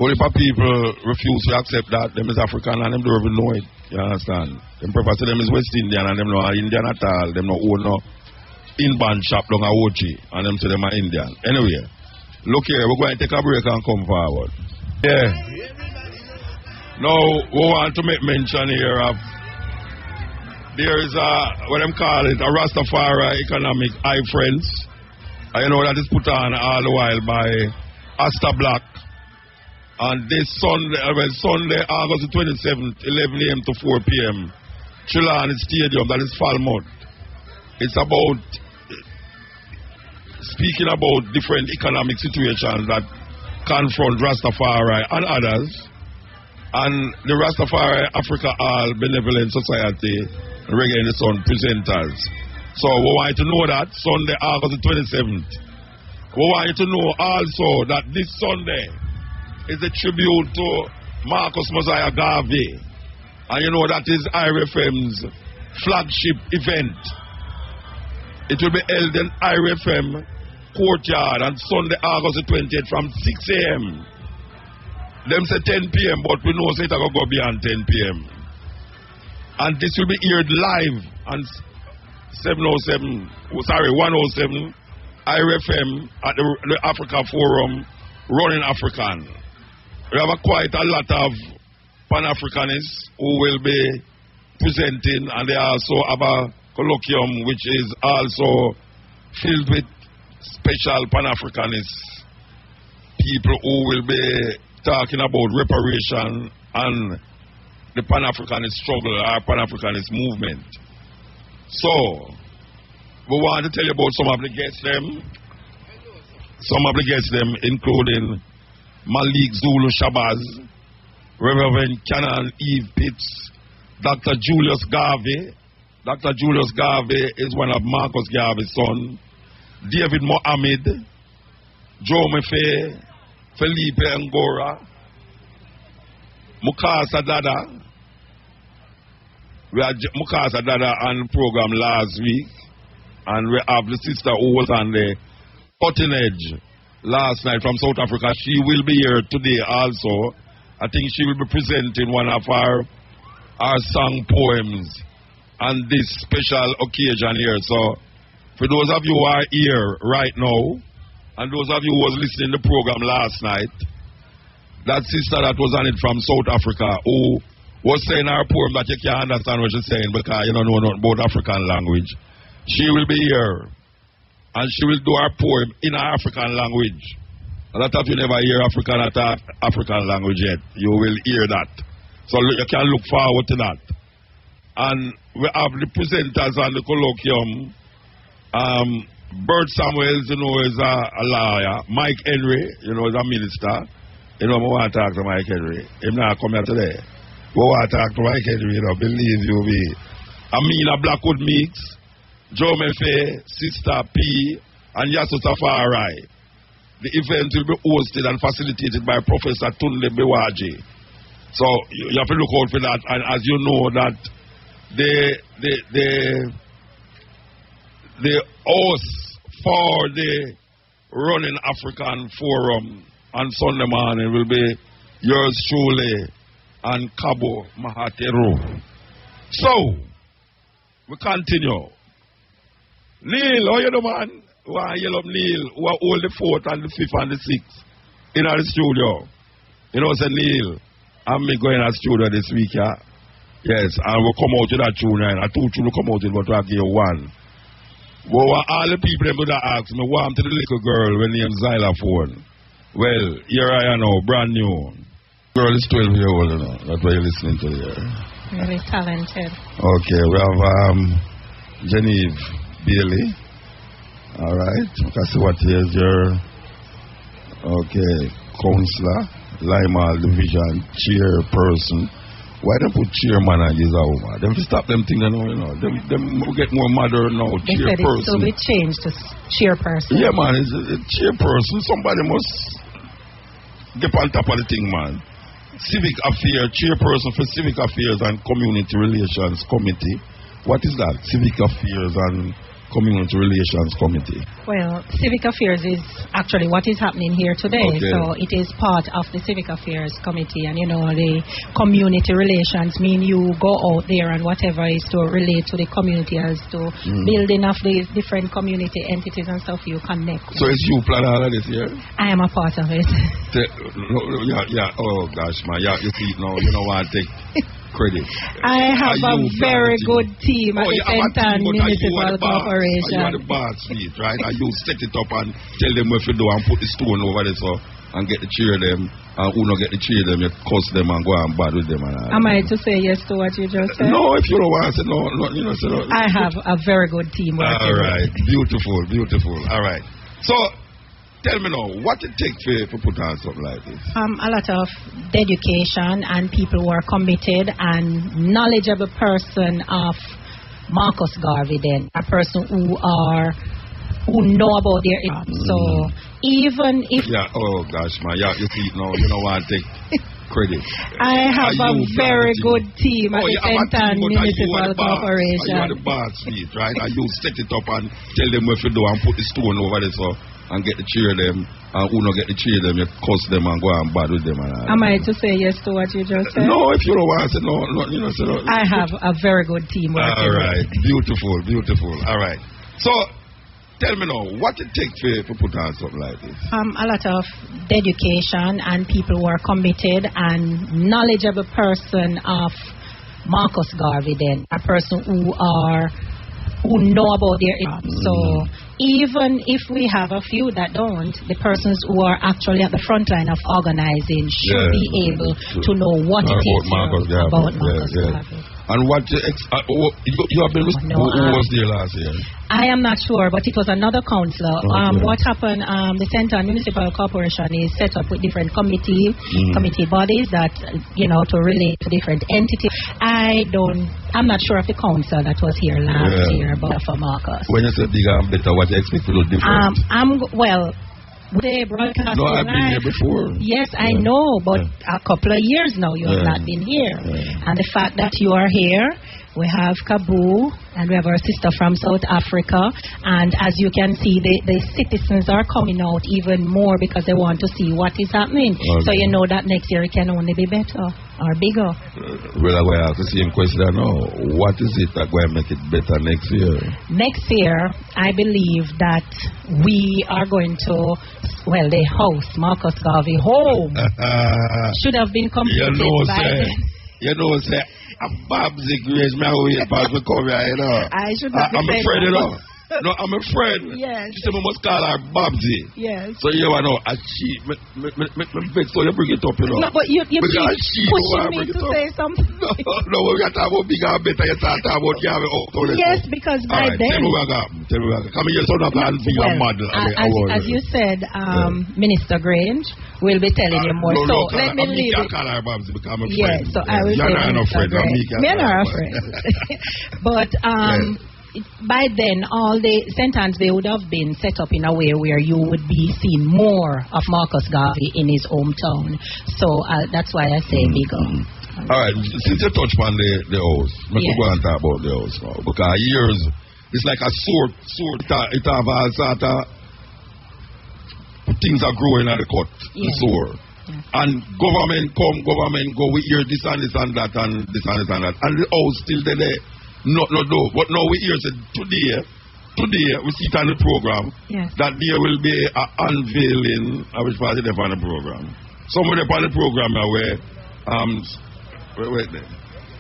only for people refuse to accept that them is African and them don't even know it. You understand? Them prefer to them is West Indian and them not Indian at all. Them not own no inbound shop down a Ochi and them to them are Indian. Anyway, look here, we're going to take a break and come forward. Yeah. Now, we want to make mention here of there is what them call it, a Rastafari economic eye friends. I know that is put on all the while by Asta Black. And this Sunday, August the 27th, 11 a.m. to 4 p.m., Trelawney Stadium, that is Falmouth. It's about speaking about different economic situations that confront Rastafari and others. And the Rastafari Africa All Benevolent Society, Reggae in the Sun presenters. So we want you to know that Sunday, August the 27th. We want you to know also that this Sunday is a tribute to Marcus Mosiah Garvey. And you know that is IRFM's flagship event. It will be held in IRFM Courtyard on Sunday, August the 20th from 6 a.m. Them say 10 p.m. but we know it will go beyond 10 p.m. And this will be aired live on 107 IRFM at the Africa Forum, Running African. We have quite a lot of Pan-Africanists who will be presenting, and they also have a colloquium which is also filled with special Pan-Africanist people who will be talking about reparation and the Pan-Africanist struggle or Pan-Africanist movement. So, we want to tell you about some of the guests them. Some of the guests them including Malik Zulu Shabazz, Reverend Canon Eve Pitts, Dr. Julius Garvey. Dr. Julius Garvey is one of Marcus Garvey's sons. David Mohammed, Joe Mefe, Felipe Angora, Mukasa Dada. We had Mukasa Dada on the program last week, and we have the sister who was on the cutting edge last night from South Africa. She will be here today also. I think she will be presenting one of our song poems on this special occasion here. So, for those of you who are here right now, and those of you who was listening to the program last night, that sister that was on it from South Africa who was saying her poem that you can't understand what she's saying because you don't know nothing about African language. She will be here and she will do her poem in her African language. A lot of you never hear African language yet. You will hear that. So you can look forward to that. And we have the presenters on the colloquium. Bert Samuels, you know, is a lawyer. Mike Henry, you know, is a minister. You know, I want to talk to Mike Henry. He's not coming here today. We want to talk to Mike Henry, you know, believe you me. Amina Blackwood Meeks, Joe Mefe, Sister P, and Yasu Safari. The event will be hosted and facilitated by Professor Tunde Bewaji. So you have to look out for that. And as you know that the host for the Running African Forum on Sunday morning will be yours truly and Cabo Mahateru. So we continue. Neil, how you do, man? Who are Yellow Neil, who are all the 4th and the 5th and the 6th in our studio. You know, say Neil, I'm going to the studio this week, yeah? Yes, and we'll come out with that tune, and I told you to come out with what I'll give you one. Well, all the people that would ask me, what happened to the little girl when named Xylophone? Well, here I am now, brand new. Girl is 12 years old, you know. That's why you're listening to her. Very talented. Okay, we have Genevieve Bailey. All right, you can see what here's your councillor, Lima Division chairperson. Why don't put chairman and use a woman? Them stop them things, you know. Them get more modern now. They said it still be changed to chairperson. Yeah, man, it's a chairperson. Somebody must get on top of the thing, man. Civic affairs, chairperson for civic affairs and community relations committee. What is that? Civic affairs and Community Relations Committee? Well, Civic Affairs is actually what is happening here today. Okay. So it is part of the Civic Affairs Committee. And, you know, the community relations mean you go out there and whatever is to relate to the community as to building of the different community entities and stuff you connect with. So it's you plan all of this here? I am a part of it. Yeah. Oh, gosh, man. Yeah, you see, no, you don't want to take credit. I have a very good team at the St. Municipal Corporation. You are the boss, right? And you set it up and tell them what to do and put the stone over there so and get the cheer them. And who not get the cheer them, you cuss them and go and bad with them. And am I to say yes to what you just said? No, if you don't want to say no, you know, say no. I have a very good team. All right. Beautiful. All right. So, tell me now, what it takes to put on something like this? A lot of dedication and people who are committed and knowledgeable person of Marcus Garvey then. A person who know about their So even if... Yeah, oh gosh, man. Yeah, you see, no, you don't want to take credit. I have a very good team at the St. Municipal Corporation. You are the boss, right? And you set it up and tell them what to do and put the stone over there so and get the cheer them, and who not get the cheer them, you cuss them and go and bad with them. Am I to say yes to what you just said? No, if you don't want to say no, you know, say no. I have a very good team. All right, beautiful. All right. So, tell me now, what it takes to put on something like this? A lot of dedication and people who are committed and knowledgeable person of Marcus Garvey then. A person who know about their So even if we have a few that don't, the persons who are actually at the front line of organizing should be able to know what it is about Marcus Garvey. And what you have been with who was there last year? I am not sure, but it was another councillor. What happened, the St. Municipal Corporation is set up with different committee bodies that, you know, to relate to different entities. I'm not sure of the council that was here last year, but for Marcus. When you say bigger and better, what you expect to do different? They broadcast I've been here before. Yes, I know, but a couple of years now you have not been here. And the fact that you are here, we have Kabu, and we have our sister from South Africa. And as you can see, the citizens are coming out even more because they want to see what is happening. So you know that next year it can only be better or bigger. Well, I have the same question now. What is it that will make it better next year? Next year, I believe that we are going to, the house, Marcus Garvey home, should have been completed by then. You know, say, Babsy Grace, me away past me come here, you know. I'm afraid, you know. No, I'm afraid. Yes. She said we must call her Babsy. Yes. So you know, me beg, so you bring it up, you know. No, but you keep pushing me to say something. No, we got to talk about bigger and better. You start talking about you have it. Yes, because by then. Tell me what come here, son of a bigger model. As you said, Minister Grange will be telling you more. So let me leave it. Call her Babsy because I'm a friend. Yes, so I will say Minister Grange. Me and her are friends. But by then, all the sentences they would have been set up in a way where you would be seeing more of Marcus Garvey in his hometown. So that's why I say bigger. All right, since you touch on the house, let me go and talk about the house now. Because years, it's like a sword. It have a sort of things are growing at the cut, the sword. And government go, we hear this and this and that and this and this and that. And the house still there. No. But now we hear said today we see it on the program that there will be an unveiling. I was part of the program. Somebody on the program where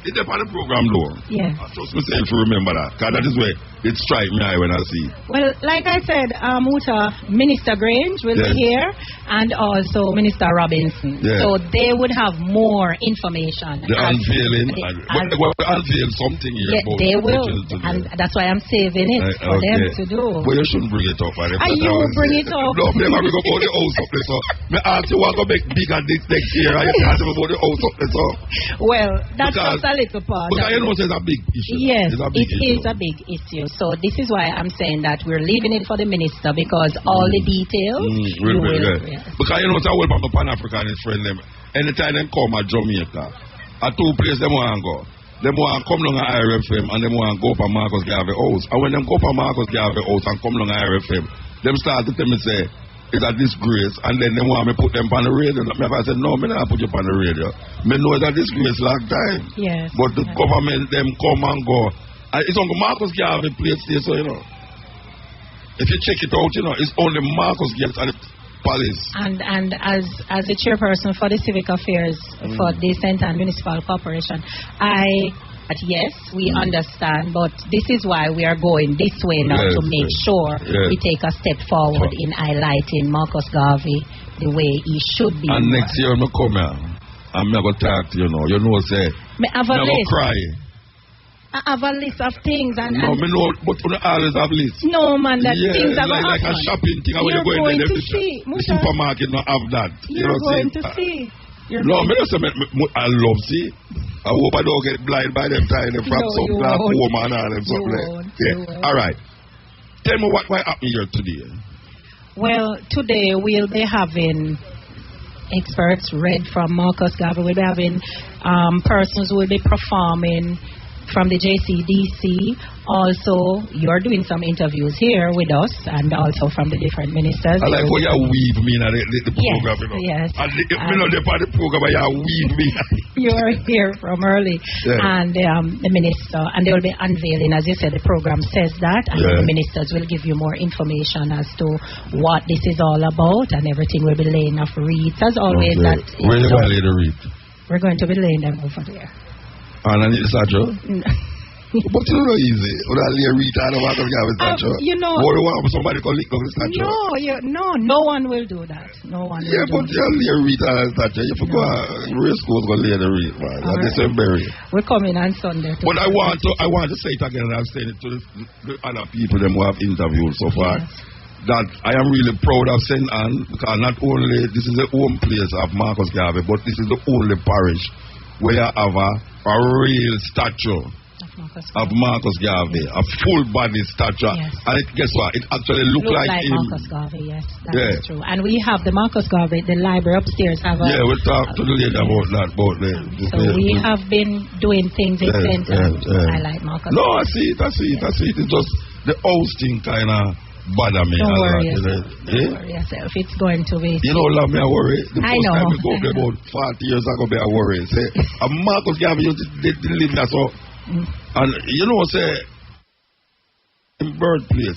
it's on the program though. Yes. I trust myself to remember that, because that is where it strikes me when I see. Well, like I said, Minister Grange will be here, and also Minister Robinson. So they would have more information. The unveiling. But they will unveil something here. They will. And that's why I'm saving it for them to do. But you shouldn't bring it up. You bring it up. No, never bring up all the house up there. So I ask you what to make bigger next year, and you ask me about the house up there. So. Well, that's just a little part. Because you know it's a big issue. Yes, it is a big issue. So this is why I'm saying that we're leaving it for the minister, because all the details Because you know it's a whole from the Pan-Africanist friend them. Anytime they come at Jamaica, at two places they want to go. Them want to come along at IRFM and them want to go up on Marcus Garvey house. And when them go up on Marcus Garvey house and come along at IRFM, them start to tell me say, it's a disgrace, and then they want me put them on the radio. I said, no, me not put you on the radio. Me know it's a disgrace long time. Yes. But the government, them come and go. And it's only Marcus Garvey place there, so you know. If you check it out, you know, it's only Marcus Garvey and the police. And as the chairperson for the civic affairs for the Centre and Municipal Corporation, yes, we understand, but this is why we are going this way now, to make sure we take a step forward in highlighting Marcus Garvey the way he should be. And next year, I come here, I'm not going to talk to you now. You know, say, I'm going to cry. I have a list of things. No, me know, but you always have lists. No, man, that things are like a shopping thing. When you're going to see. The supermarket don't have that. You're going to see. No, me don't say I love see. I hope I don't get blind by them time. They from some black woman and all them something. All right. Tell me what happened here today. Well, today we'll be having experts read from Marcus Garvey. We'll be having persons who will be performing from the JCDC. Also, you're doing some interviews here with us and also from the different ministers. I like how you weave me in the program. Yes. And the program, you weave me. You're here from early. And the minister, and they will be unveiling, as you said, the program says that, and the ministers will give you more information as to what this is all about, and everything will be laying off wreaths. As always, that where are you going to lay the wreath? We're going to be laying them over there. And I need a statue? But it's not easy. Would I lay a wreath out of Marcus Garvey statue? You know. What do you want? Somebody can lick up the statue? No one will do that. No one will do that. But you lay a wreath out of the statue. You forgot. Race school's going to lay the wreath, man. And they say bury. We're coming on Sunday. But I want to say it again, and I've said it to the other people them who have interviewed so far. Yes. That I am really proud of St. Anne, because not only this is the home place of Marcus Garvey, but this is the only parish where you have a real statue of Marcus Garvey, a full body statue. Yes. And guess what? It actually looks like him. Marcus Garvey, yes, that's true. And we have the Marcus Garvey, the library upstairs have a... Yeah, we'll talk to the lady about that. So we have been doing things in Center to highlight Marcus Garvey. No, I see it. It's just the hosting kind of bother me. Don't worry yourself. It's going to be... You know, love me, I worry. The I first know. time we go there about 40 years ago, I worry. Say, Marcus Garvey, they live there, so... And, you know, say, in birthplace,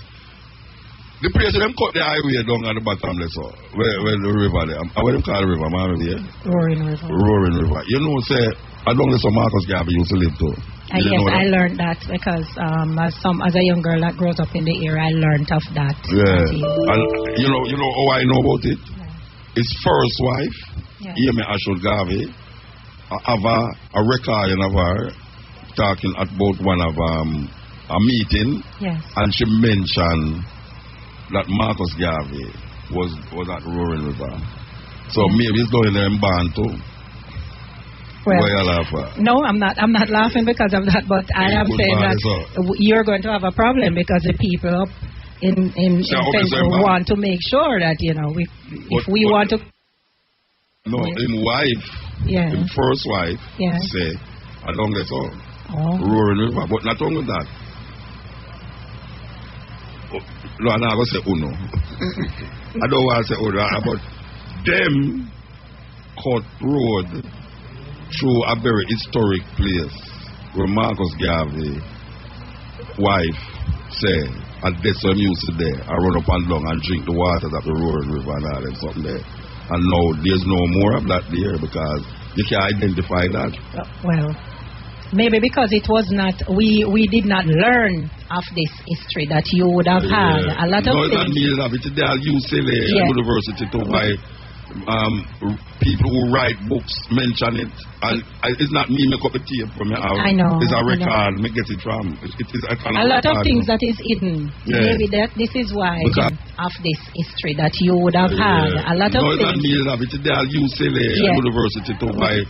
the place where them cut the highway down at the bottom, so, where the river there. What them call the river, man, over here? Roaring River. Roaring River. You know, say, I don't know, so Marcus Garvey used to live too. Yes, I learned that because as a young girl that grows up in the area, I learned of that. Yeah. And you know how I know about it? Yeah. His first wife, Amy Ashwood Garvey, have a recording of her talking about one of a meeting, and she mentioned that Marcus Garvey was at Roaring River. So maybe he's going there in Bantu. Well, why you laugh at? No, I'm not laughing because of that, but I am saying that you're going to have a problem because the people up in Central want to make sure that, you know, if we want to... No, his wife, his first wife, say, I don't get so. Roaring River, but not only that. No, I'm not going to say uno. I don't want to say uno, but them cut road through a very historic place where Marcus Garvey wife said, and that's what used to there. I run up and down and drink the waters of the Roaring River and all that something there. And now there's no more of that there because you can't identify that. Well, maybe because it was not, we did not learn of this history that you would have had. A lot of things. No, it's not needed of it. They are UCLA University to buy people who write books mention it, and it's not me make up the tape from your house. I know. It's a record. Me get it from. It is a lot of things that is hidden. Yeah. Maybe this is why of this history that you would have had. A lot of things. No, it's not needed of it. They are UCLA University to buy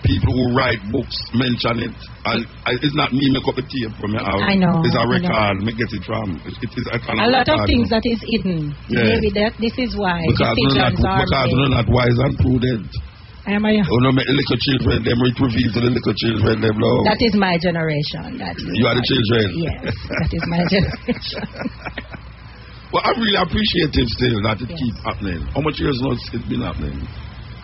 people who write books mention it, and it's not me make up the tape from your house. I know. It's a record. Me get it from. It is a lot of things that is hidden. Yeah. Maybe this is why because we're not wise and prudent. I am a young. Oh, no, make the little children, them reveal to the little children, them now. That is my generation. You are the children? Yes, that is my generation. Well, I'm really appreciative still that it keeps happening. How much years now it's been happening?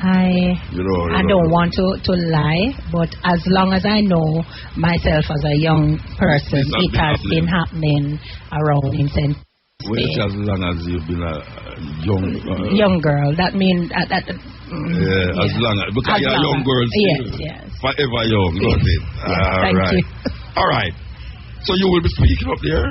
I don't want to lie, but as long as I know myself as a young person, it has been happening around in St. Well, as long as you've been a young girl, that means as long as because you're a young girl still, yes, forever young, don't it? Thank you. All right. So you will be speaking up there?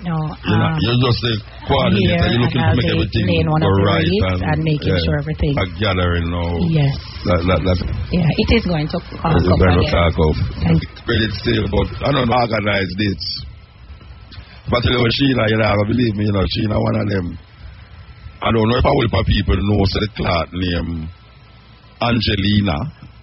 No, you're just a coordinator. You're looking to make everything go right and making sure everything. A gathering now. Yes. It is going to talk up. Credit still, but I don't know organize this. But Sheena, believe me, Sheena one of them. I don't know if I will for people know the cloth name Angelina,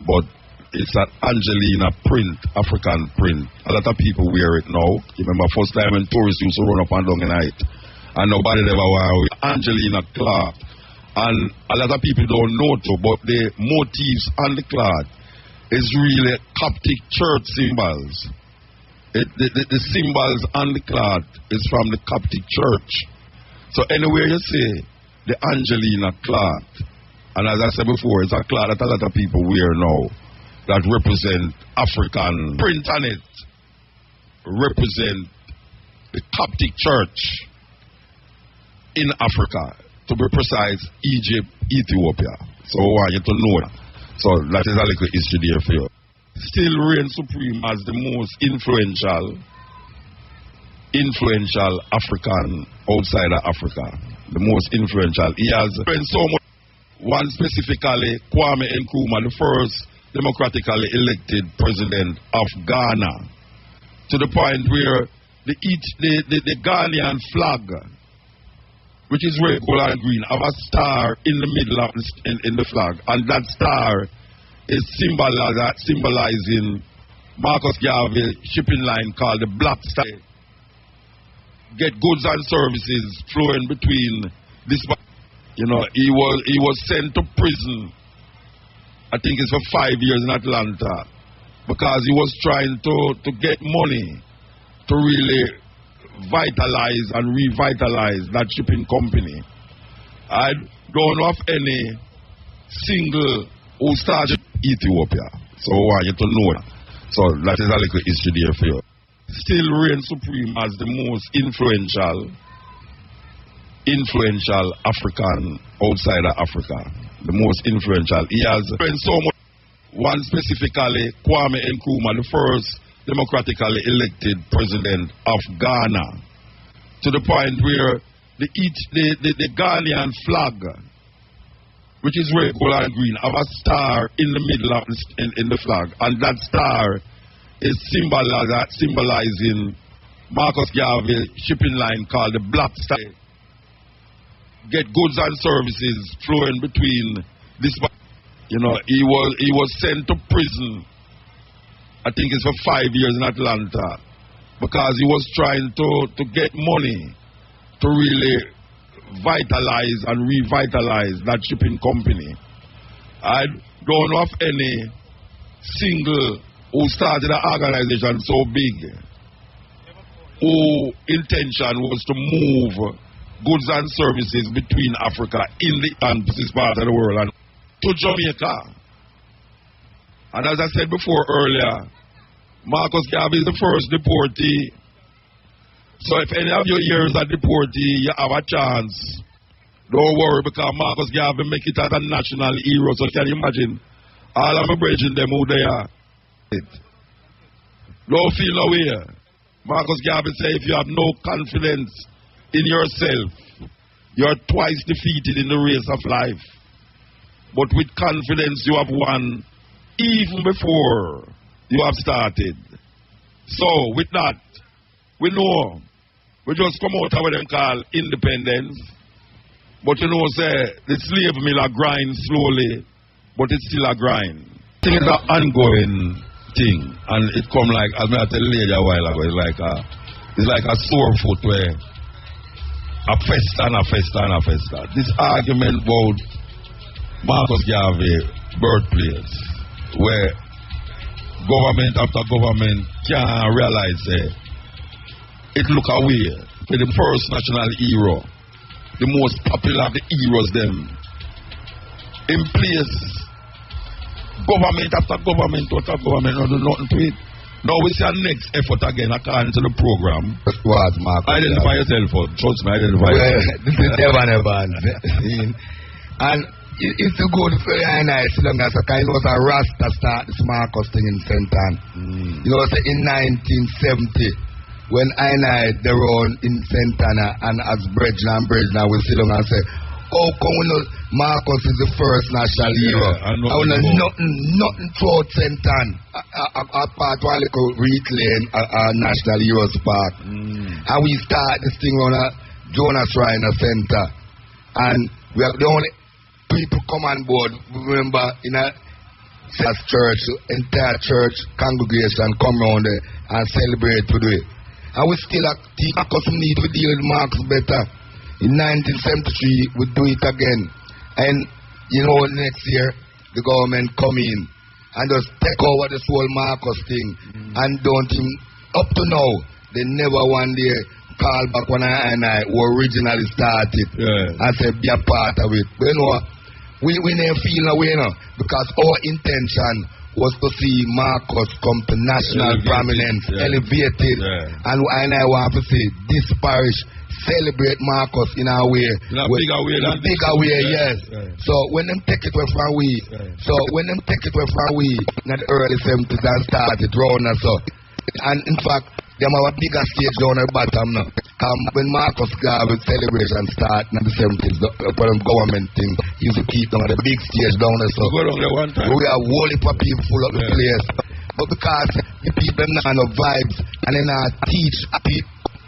but it's an Angelina print, African print. A lot of people wear it now. You remember first time when tourists used to run up and down in night, and nobody ever wear Angelina cloth. And a lot of people don't know too, but the motifs on the cloth is really Coptic church symbols. The symbols on the cloth is from the Coptic church. So anywhere you see the Angelina cloth, and as I said before, it's a cloth that a lot of people wear now that represent African print on it, represent the Coptic church in Africa, to be precise, Egypt, Ethiopia. So I want you to know that. So that is a little history there for you. Still reigns supreme as the most influential African outside of Africa. The most influential. He has been so much. One specifically, Kwame Nkrumah, the first democratically elected president of Ghana, to the point where the Ghanaian flag, which is red, gold, and green, have a star in the middle of in the flag, and that star is symbolizing Marcus Garvey shipping line called the Black Star. Get goods and services flowing between this. He was sent to prison. I think it's for 5 years in Atlanta because he was trying to get money to really vitalize and revitalize that shipping company. I don't know of any single who started Ethiopia. So I want you to know that. So that is a little history there for you. Still reigns supreme as the most influential African outside of Africa. The most influential. He has been so much. One specifically, Kwame Nkrumah, the first democratically elected president of Ghana, to the point where the Ghanaian flag, which is red, gold, and green, have a star in the middle of in the flag, and that star is symbolizing Marcus Garvey shipping line called the Black Star. Get goods and services flowing between this. He was sent to prison. I think it's for 5 years in Atlanta because he was trying to get money to really vitalize and revitalize that shipping company. I don't know of any single who started an organization so big whose intention was to move goods and services between Africa and this part of the world and to Jamaica. And as I said before earlier, Marcus Garvey is the first deportee. So if any of you here is a deportee, you have a chance. Don't worry, because Marcus Garvey make it as a national hero. So can you imagine? All of my brethren, them who they are. Don't feel no way. Marcus Garvey say if you have no confidence in yourself, you are twice defeated in the race of life. But with confidence you have won even before you have started. So with that, we know we just come out of what them call independence. But say the slave mill a grind slowly, but it's still a grind. I think it's an ongoing thing, and it come like, as I tell you a while ago, it's like a sore foot where a festa and a festa and a festa. This argument about Marcus Garvey birthplace where government after government can't realize it look away for the first national hero, the most popular of the heroes them. In place, government after government after government don't do nothing to it. Now we see our next effort again according to the program. What, Mark? Identify yourself, trust me, identify yourself. This is never. And it's too good for you and I, so long as a kind of a Rasta start this Marcus thing in St. Ann. You know, in 1970, when I they run in St. Anna and as Bridgeland, we sit down and say, oh, come on, Marcus is the first national hero. I know nothing throughout St. Ann. A part one little reclaim a national heroes park. And we start this thing on a Jonas Reiner Center. And we are the only people come on board. Remember, in a church, entire church congregation come around there and celebrate today. And we still teach because we need to deal with Marx better. In 1973, we do it again. And, you know, next year, the government come in and just take over this whole Marcus thing. And don't even, up to now, they never one day call back when I who originally started and say, be a part of it. But you know, we never feel no way, no, because our intention was to see Marcus come to national prominence, elevated. And I want to say, this parish celebrate Marcus in our way. In a bigger way than bigger way, yes. So when them take it away from we, in the early 70s and started round us up. And in fact, them have a bigger stage down at the bottom now. When Marcus Garvey celebration start in the 70s, the government thing used to keep them at the big stage down there. So we are whole heap of people full of the place. But because the people now know vibes and then teach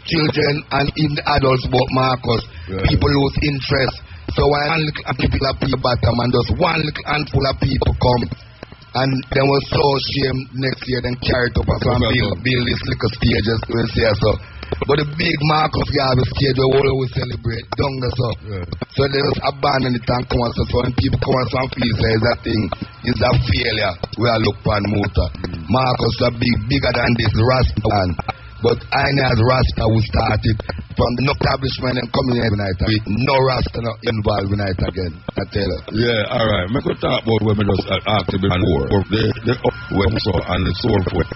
children and even the adults about Marcus, people lose interest. So one little people at the bottom and just one little handful of people come. And they was so ashamed next year, then carry it up and build this little stages to say so. But the big Marcus Garvey stage we always celebrate down there so. So they just abandon it and come on. So when people come on and feel say that thing is a failure, we are look on Muta. Marcus is bigger than this Rasta. But I know as Rasta who started from the establishment and coming in night with no Rasta not involved in it again. I tell you. Yeah, alright. I could talk about when we just asked to be more. The when so and the soul food.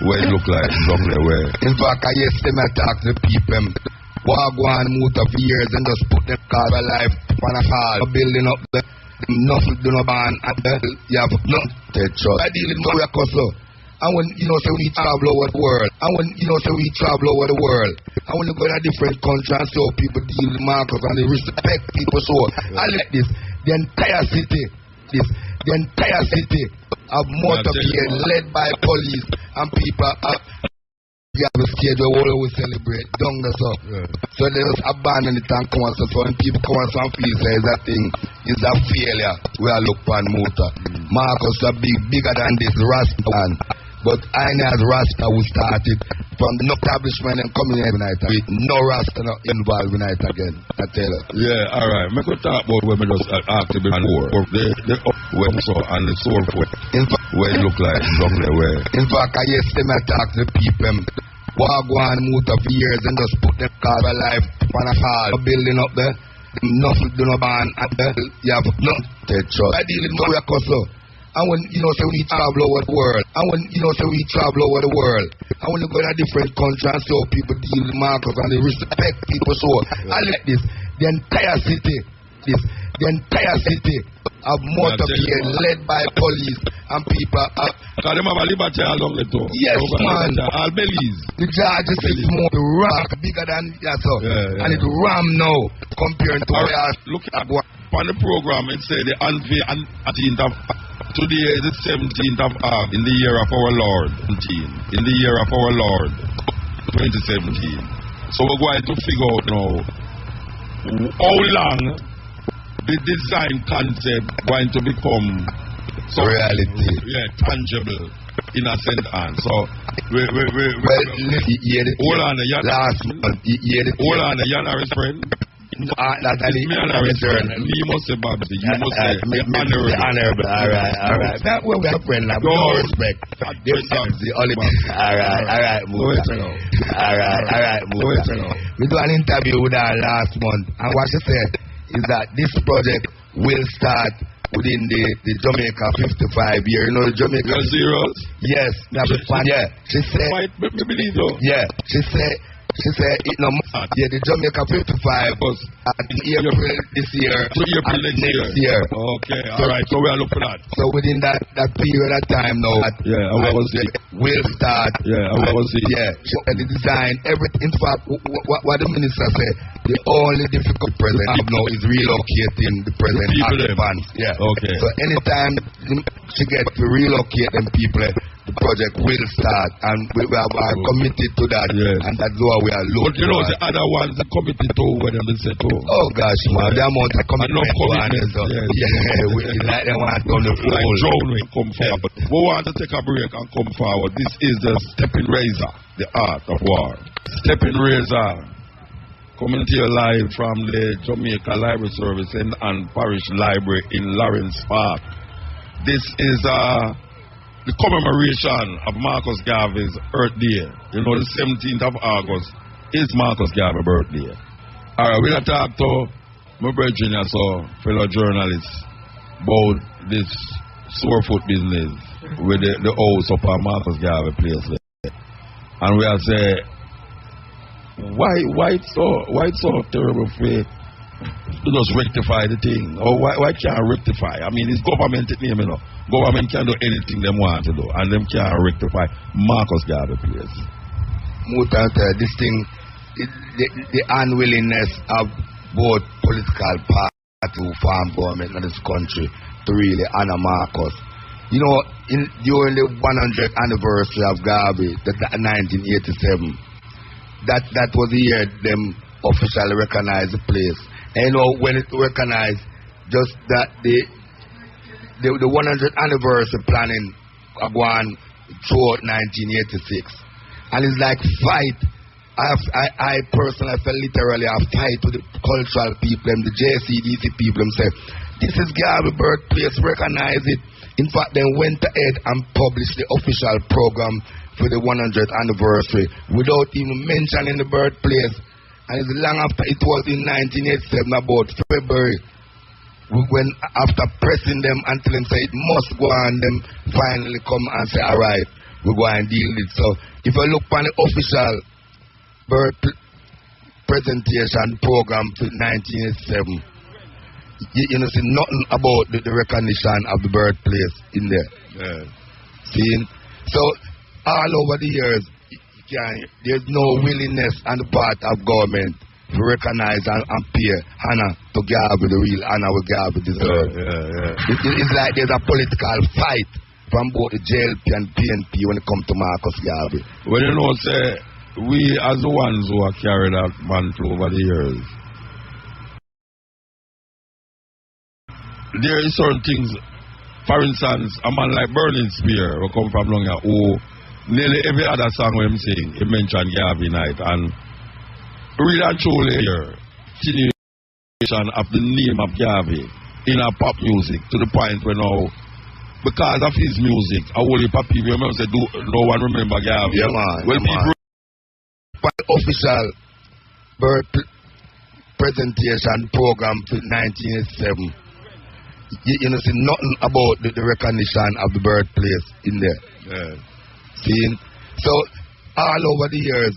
Where it look like somewhere where. In fact, I yesterday I talk to the people who are going to move for years and just put them car alive on a hall, building up the nothing do no ban and you have nothing to trust. I deal with no record. And when, you know, say we travel over the world, and when you go to a different country and so people deal with Marcus and they respect people so. I like this. The entire city of motorcade led by police and people you have a stage where we always celebrate down the so. So they just abandon it and come on. So when people come on and feel say that thing is a failure, we are look on motor. Marcus is bigger than this Rasta. But I know as Rasta who started from the establishment and coming in night with no Rasta not involved in it again. I tell you. Yeah, alright. I could talk about when we just asked to be more. The when so and the soul food. Where it look like somewhere where. In fact, I yesterday I talk to the people who are going to move for years and just put them car alive on a hall, building up there. Nothing do no ban and you have nothing to trust. I deal with no record. And when, you know, say we travel over the world, and when you go to a different country and so people deal with Marcus and they respect people so. I like this. The entire city of motorcade led by police and people. Because them have a liberty along the door. Yes, man. All bellies. The charges is more rock bigger than that, so. And it ram now compared to look at what on the program it said the today is the 17th of August in the year of our Lord 2017. So we're going to figure out now how long the design concept going to become reality. Yeah, tangible in a St. Ann. So hold on, Jan Harris friend. You must say Babsy. You must say honorable. Alright. That way we are friends. No respect. Alright, move. Alright, move. We do an interview with her last month, and what she said is that this project will start within the Jamaica 55 year. You know the Jamaica. You're serious? Yes. Yeah. She said. Yeah. She said it no more. Yeah, the Jamaica 55 was in April this year. April next year. Okay, alright, so we are looking at. So within that period of time now, we'll start. The design, everything. In fact, what the minister said, the only difficult present now is relocating the present occupants. Yeah. Okay. So anytime she gets to relocate them people, the project will start, and we are committed to that, and that's why we are looking. But you know, the other ones are committed to when they say to. Oh gosh, man, the amount of commitment. We like them want to come forward. Like John will come forward. We want to take a break and come forward. This is the Stepping Razor, the art of war. Stepping Razor, coming to you live from the Jamaica Library Service and Parish Library in Lawrence Park. This is the commemoration of Marcus Garvey's birthday. You know, the 17th of August is Marcus Garvey's birthday. Alright, we're going to talk to my brethren, so fellow journalists, about this sorefoot business with the house up on Marcus Garvey place there. And we are saying, why it's so terrible for you to just rectify the thing? Or why can't rectify? I mean, it's government name, you know. Government can do anything they want to do, and them can't rectify Marcus Garvey place. This thing, the unwillingness of both political parties who form government in this country to really honor Marcus. You know, during the 100th anniversary of Garvey, 1987, that was the year them officially recognized the place. And you know, when it recognized, just that the 100th anniversary planning going throughout 1986, and it's like fight. I personally felt literally a fight with the cultural people and the JCDC people and say, this is Garvey birthplace, recognize it. In fact, they went ahead and published the official program for the 100th anniversary without even mentioning the birthplace. And it's long after it was in 1987, about February, when after pressing them until them say it must go on, them finally come and say, all right, we'll go and deal with it. So if I look on the official birth presentation program for 1987, you know, see nothing about the recognition of the birthplace in there. Yeah. See? So all over the years, there's no willingness on the part of government to recognize and pay honor to Garvey, the real honor we Garvey deserve. It's like there's a political fight from both the JLP and PNP when it comes to Marcus Garvey. Well, you know, say, we as the ones who are carried out mantle over the years, there are certain things. For instance, a man like Burning Spear who come from Longa, who nearly every other song when I'm saying, he mentioned Garvey night, and really and truly here, continuation of the name of Garvey in our pop music to the point where now, because of his music, a whole heap of people remember say, no one remember Garvey. Yeah, man. Well, people official birth presentation program for 1987. You know, see nothing about the recognition of the birthplace in there. Yeah. See? So all over the years,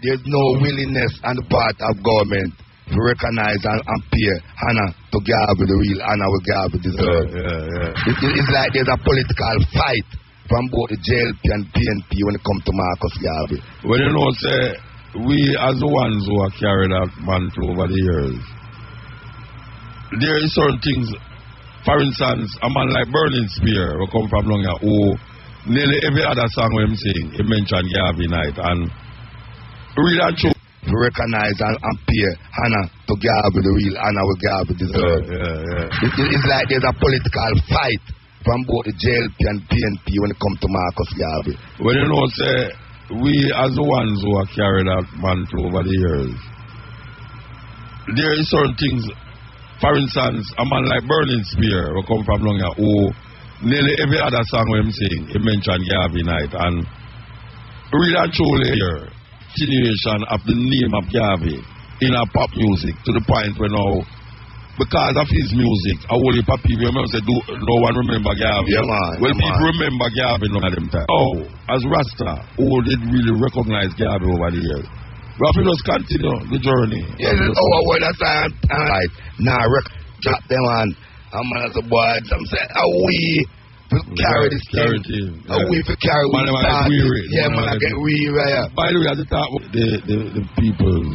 there's no willingness on the part of government to recognize and pay honor to Garvey, the real honor we Garvey deserve. It's like there's a political fight from both the JLP and PNP when it comes to Marcus Garvey. Well, you know, say, we as the ones who are carried out mantle over the years, there are certain things. For instance, a man like Burning Spear who come from Longa, who nearly every other song when I'm saying, he mentioned Garvey night, and really and true to recognize and pay honor to Garvey, the real honor we Garvey deserve. It's like there's a political fight from both the JLP and PNP when it comes to Marcus Garvey. Well, you know, say, we as the ones who are carried out mantle over the years, there is certain things. For instance, a man like Burning Spear who come from Long who nearly every other song when him sing, he mentioned Garvey Night, and really and truly here, continuation of the name of Garvey in our pop music to the point where now, because of his music, a whole heap of people remember say, no one remember Garvey. Yeah, man. Well, people remember Garvey none of them time. Oh, as Rasta, who did really recognize Garvey over the years. We have to just continue the journey. Yeah, well, that's right. Nah, drop them on. I'm as a boy. I'm saying, we carry this thing. We for carry with the yeah, man, I get weary right. By the way, at the top, the people,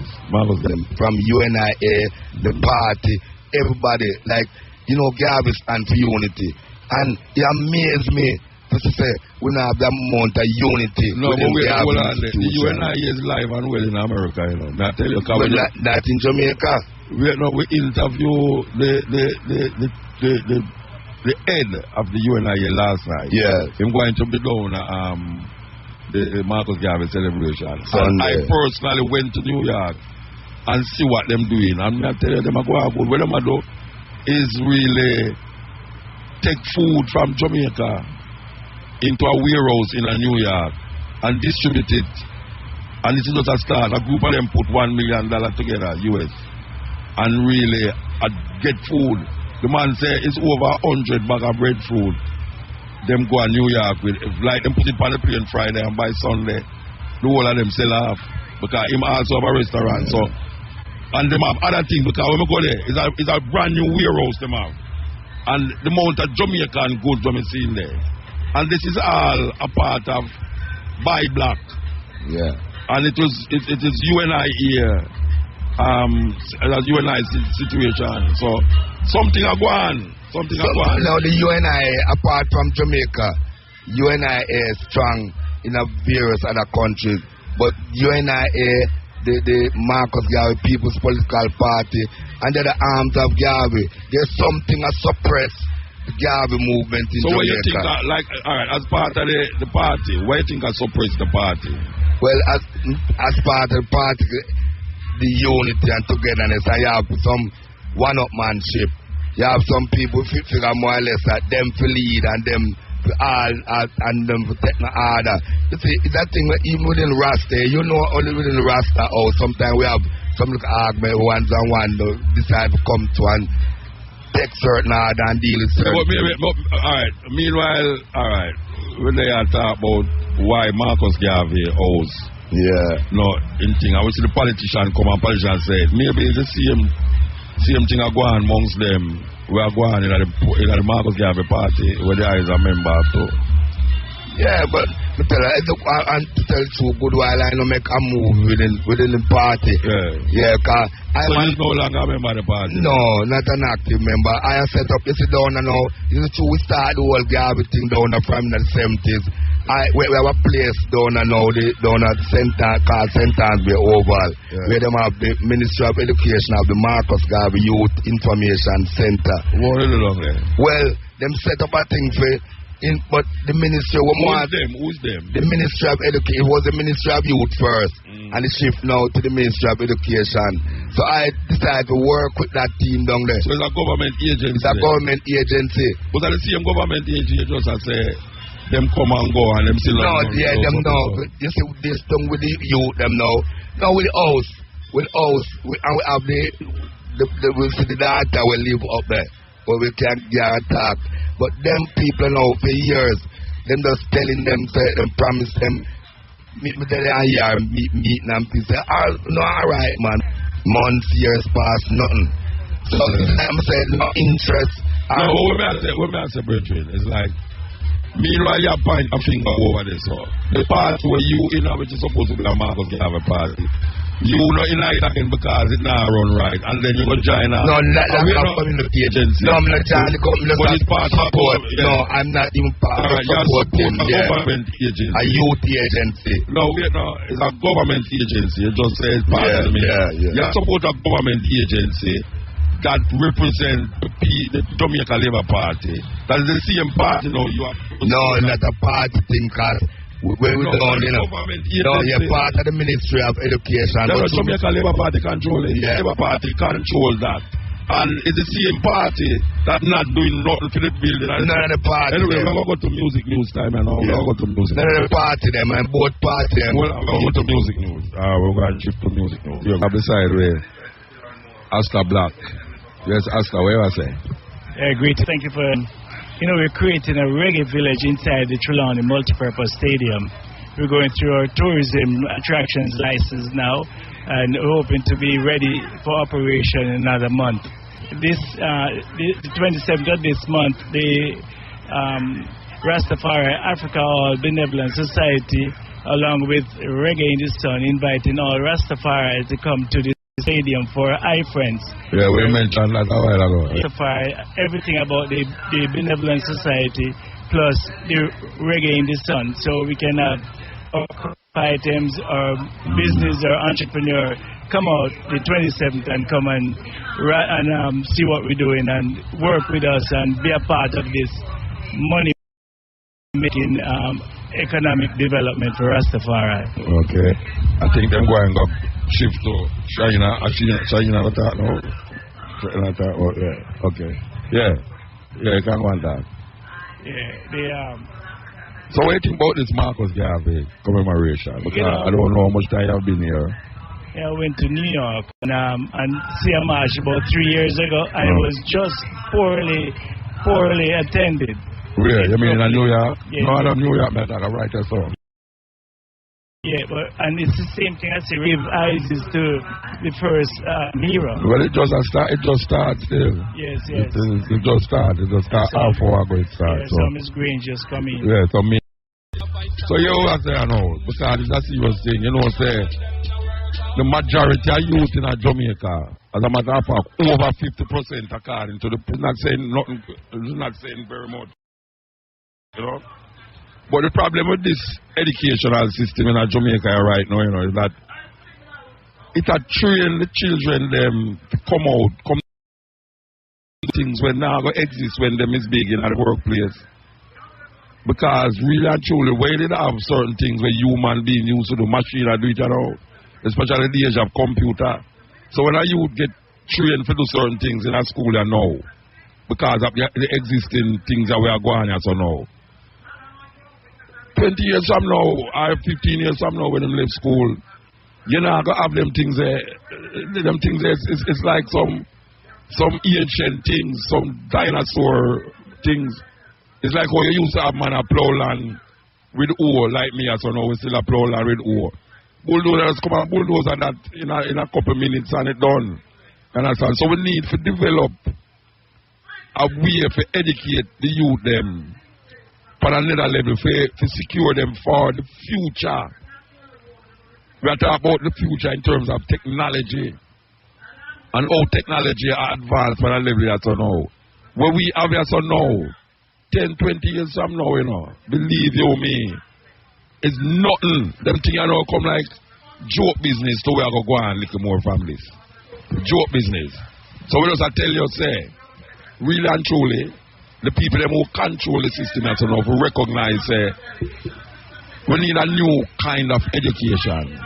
from UNIA, the party, everybody, like, you know, Garvey stand for unity. And it amazed me. To say we don't have that amount of unity. No, but the UNI is live and well in America, you know. Now tell you, but not in Jamaica. We interview the head of the UNI last night. Yeah. I'm going to be down the Marcus Garvey celebration. Sunday. I personally went to New York and see what them doing. And I tell you, them go out. What them do is really take food from Jamaica into a warehouse in New York and distribute it. And this is just a start. A group of them put $1 million together, US, and really get food. The man say it's over 100 bags of bread food. Them go to New York with, like them put it on the plane Friday and by Sunday, the whole of them sell off because him also have a restaurant. So, and them have other things because when we go there, it's a brand new warehouse them have. And the amount of Jamaican goods them see in there. And this is all a part of Buy Black. Yeah. And it is UNI here, UNI situation. So something are going. Now the UNI, apart from Jamaica, UNI is strong in a various other countries. But UNI, the Marcus Garvey People's Political Party, under the arms of Garvey, there's something to suppress the Garvey movement in Jamaica. So what you think, alright, as part of the party, what you think has suppressed the party? Well, as part of the party, the unity and togetherness, I have some one-upmanship. You have some people figure more or less that them to lead and them to all and them to take the order. You see, it's that thing where even within Rasta, you know, only within Rasta, or sometimes we have some little argument, one and one, decide to come to and take certain order and deal with certain alright, meanwhile, alright, when they are talking about why Marcus Garvey owes no in thing, I will see the politician come and politician say maybe it's the same thing are going amongst them. We are going in the Marcus Garvey party where there is a member too. Yeah, but to tell you so good while I know make a move within the party. Yeah, cause so he's no longer a member of the party? No, not an active member. I have set up, you see down now, it's true we started the whole Garvey thing down from the 70s. We have a place down now, down at Center, called Centenary Oval, where they have the Ministry of Education of the Marcus Garvey Youth Information Center. What is it on there? Well, them set up a thing for but the ministry Who's them? The Ministry of Education. It was the Ministry of Youth first, and it shift now to the Ministry of Education. So I decided to work with that team down there. So it's a government agency. It's a government agency. But at the same government agency, just as them come and go and them still. No, them now. You see this thing with the youth, them now. Now with the house, and we have the data will live up there. But we can't get attacked. But them people now for years, them just telling them, promise them, meet me there here, meet them, people say, no, alright, man. Months, years pass, nothing. So I'm saying, no interest. No, what may I say, Bridget, it's like, meanwhile, you point a finger over this. So the part where you in, which is supposed to be a Marcus Garvey party, you know in like that because it now run right, and then you go join us. No, that's not community agency. No, I'm not joining the community. But it's part of support. No, I'm not even part of supporting. Government agency. A youth agency. No, it's a government agency. You just say it's part of me. You support a government agency that represent the Jamaica Labour Party. That is the same party, you have. No, not a party thing, because Where we don't, you know. You're part of the Ministry of Education. The Jamaica Labour Party control it. The Labour Party control that. And it's the same party that not doing nothing for the building. None of the party. Anyway, we're going to go to music news time and all. Yeah. We're going to go to music. None of the party them and both party them. Well, we're going to music news. We're going to shift to music news. You're beside where Asta Black. Yes, Asta, what you say? Great. Thank you for... You know, we're creating a reggae village inside the Trelawney Multipurpose Stadium. We're going through our tourism attractions license now, and we're hoping to be ready for operation in another month. The 27th of this month, the Rastafari Africa All Benevolent Society, along with Reggae in the Sun, inviting all Rastafari to come to the stadium for iFriends. Yeah, we mentioned that a while ago. Rastafari, everything about the Benevolent Society, plus the Reggae in the Sun, so we can have items or business or entrepreneur come out the 27th and come and see what we're doing and work with us and be a part of this money making economic development for Rastafari. Okay. I think them going to shift to China. China attack now. China attack. Oh, yeah. Okay. Yeah. Yeah, you can go on that. Yeah, So what do you think about this Marcus Garvey commemoration? Because I don't know how much time I've been here. Yeah, I went to New York and see a march about 3 years ago, and it was just poorly attended. Where? You mean in New York? Yeah. No, I'm New York, but I can write a song. Yeah, and it's the same thing as the Riv Isis to the first Mira. Well, it just starts still. Yes. It just starts. It just starts how far ago it starts. Yeah, so Miss Green just come in. Yeah, so me. So you always say, I know, because it's a serious thing, you know, say, the majority of youth in Jamaica, as a matter of fact, over 50% according to the, not saying nothing, not saying very much, you know. But the problem with this educational system in Jamaica right now, you know, is that it had trained the children them to come things when now go exist when them is big in the workplace. Because really and truly, where they have certain things where human being used to do, machine and do it all, especially the age of computer. So when a youth get trained to do certain things in a school you know, because of the existing things that we are going on so now. 20 years from now, or 15 years from now when they leave school, you know, go have them things there. Them things there, it's like some ancient things, some dinosaur things. It's like how you used to have man a plow land with ore, like me, so now we still a plow land with ore. Bulldozers come and bulldoze and that in a couple of minutes and it done. Understand? So we need to develop a way to educate the youth them on another level to secure them for the future. We are talking about the future in terms of technology and how technology advanced for a level that's now. Where we have here so now, 10, 20 years from now, you know, believe you me, it's nothing. Them things you know come like joke business to where I go and look more families. Joke business. So we just tell you, say, really and truly, the people them who control the system and so now to recognize we need a new kind of education.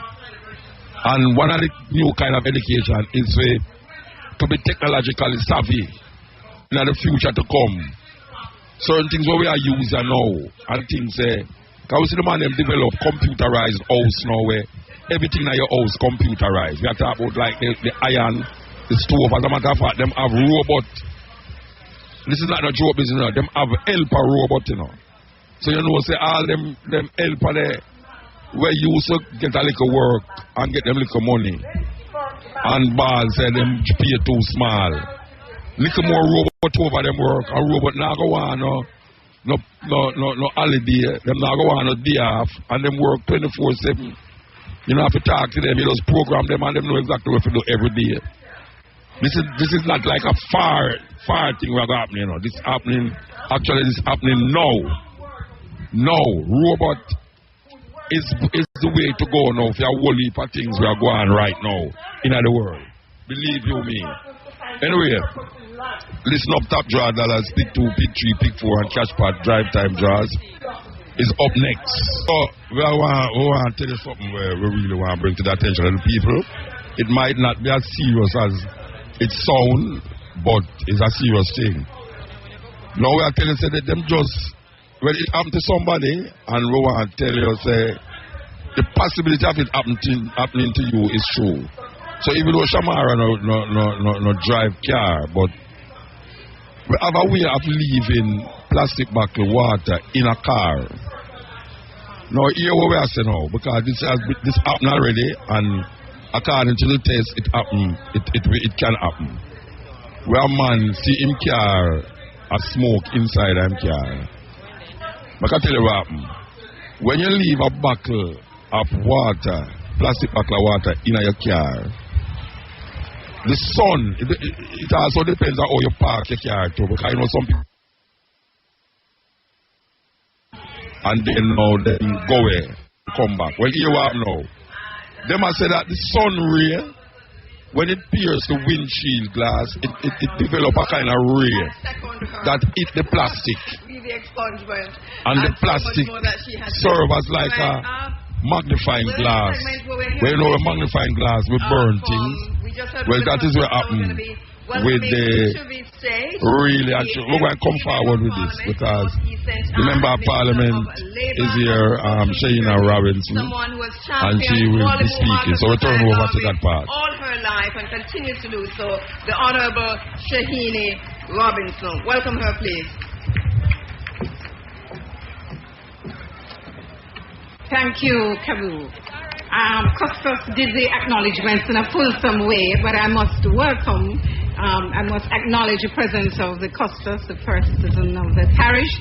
And one of the new kind of education is to be technologically savvy in the future to come. Certain things where we are using now and things because we see the man them develop computerized house now where everything in your house computerized. We are talking about like the iron, the stove, as a matter of fact, them have robot. This is not a joke business, you know. Them have helper robot, you know. So you know, say all them helper there where you used to get a little work and get them little money. And balls say them pay too small. Little more robot over them work, and robot now go on no holiday, them now go on no day off, and them work 24/7. You don't have to talk to them, you just program them and them know exactly what to do every day. This is not like a far thing we're happening, you know. This is happening now. Now, robot is the way to go now for a whole heap of things we are going right now in the world. Believe you me. Anyway, listen up, top draw dollars, pick 2, pick 3, pick 4, and cash part drive time draws. is up next. So we want to tell you something where we really want to bring to the attention of the people. It might not be as serious as it sounds, but it's a serious thing. Now we are telling you that them just, when it happened to somebody, and we want to tell you, say, the possibility of it happening to you is true. So even though Shamara no drive car, but we have a way of leaving plastic bottle water in a car. Now here what we are saying now, because this happened already, and according to the test, it happen. It can happen. Where a man see him car a smoke inside him car. But I tell you what happen. When you leave a bottle of water, plastic bottle of water in your car, the sun, it also depends on how you park your car too. Because you know some people, and then now they go away, come back. Well, here what happen now. They must say that the sun ray, when it pierces the windshield glass, it develops a kind of ray that hit the plastic. And the plastic serves as like a magnifying glass. Well, you know, a magnifying glass will burn things. Well, that is what happened with the really. We're going to come forward with this because the member of parliament is here, Shahina Robinson, and she will be speaking. So we turn over to that part. All her life and continues to do so, the Honorable Shahina Robinson. Welcome her, please. Thank you, Kabu. Custos did the acknowledgements in a fulsome way, but I must welcome, I must acknowledge the presence of the Custos, the first citizen of the parish,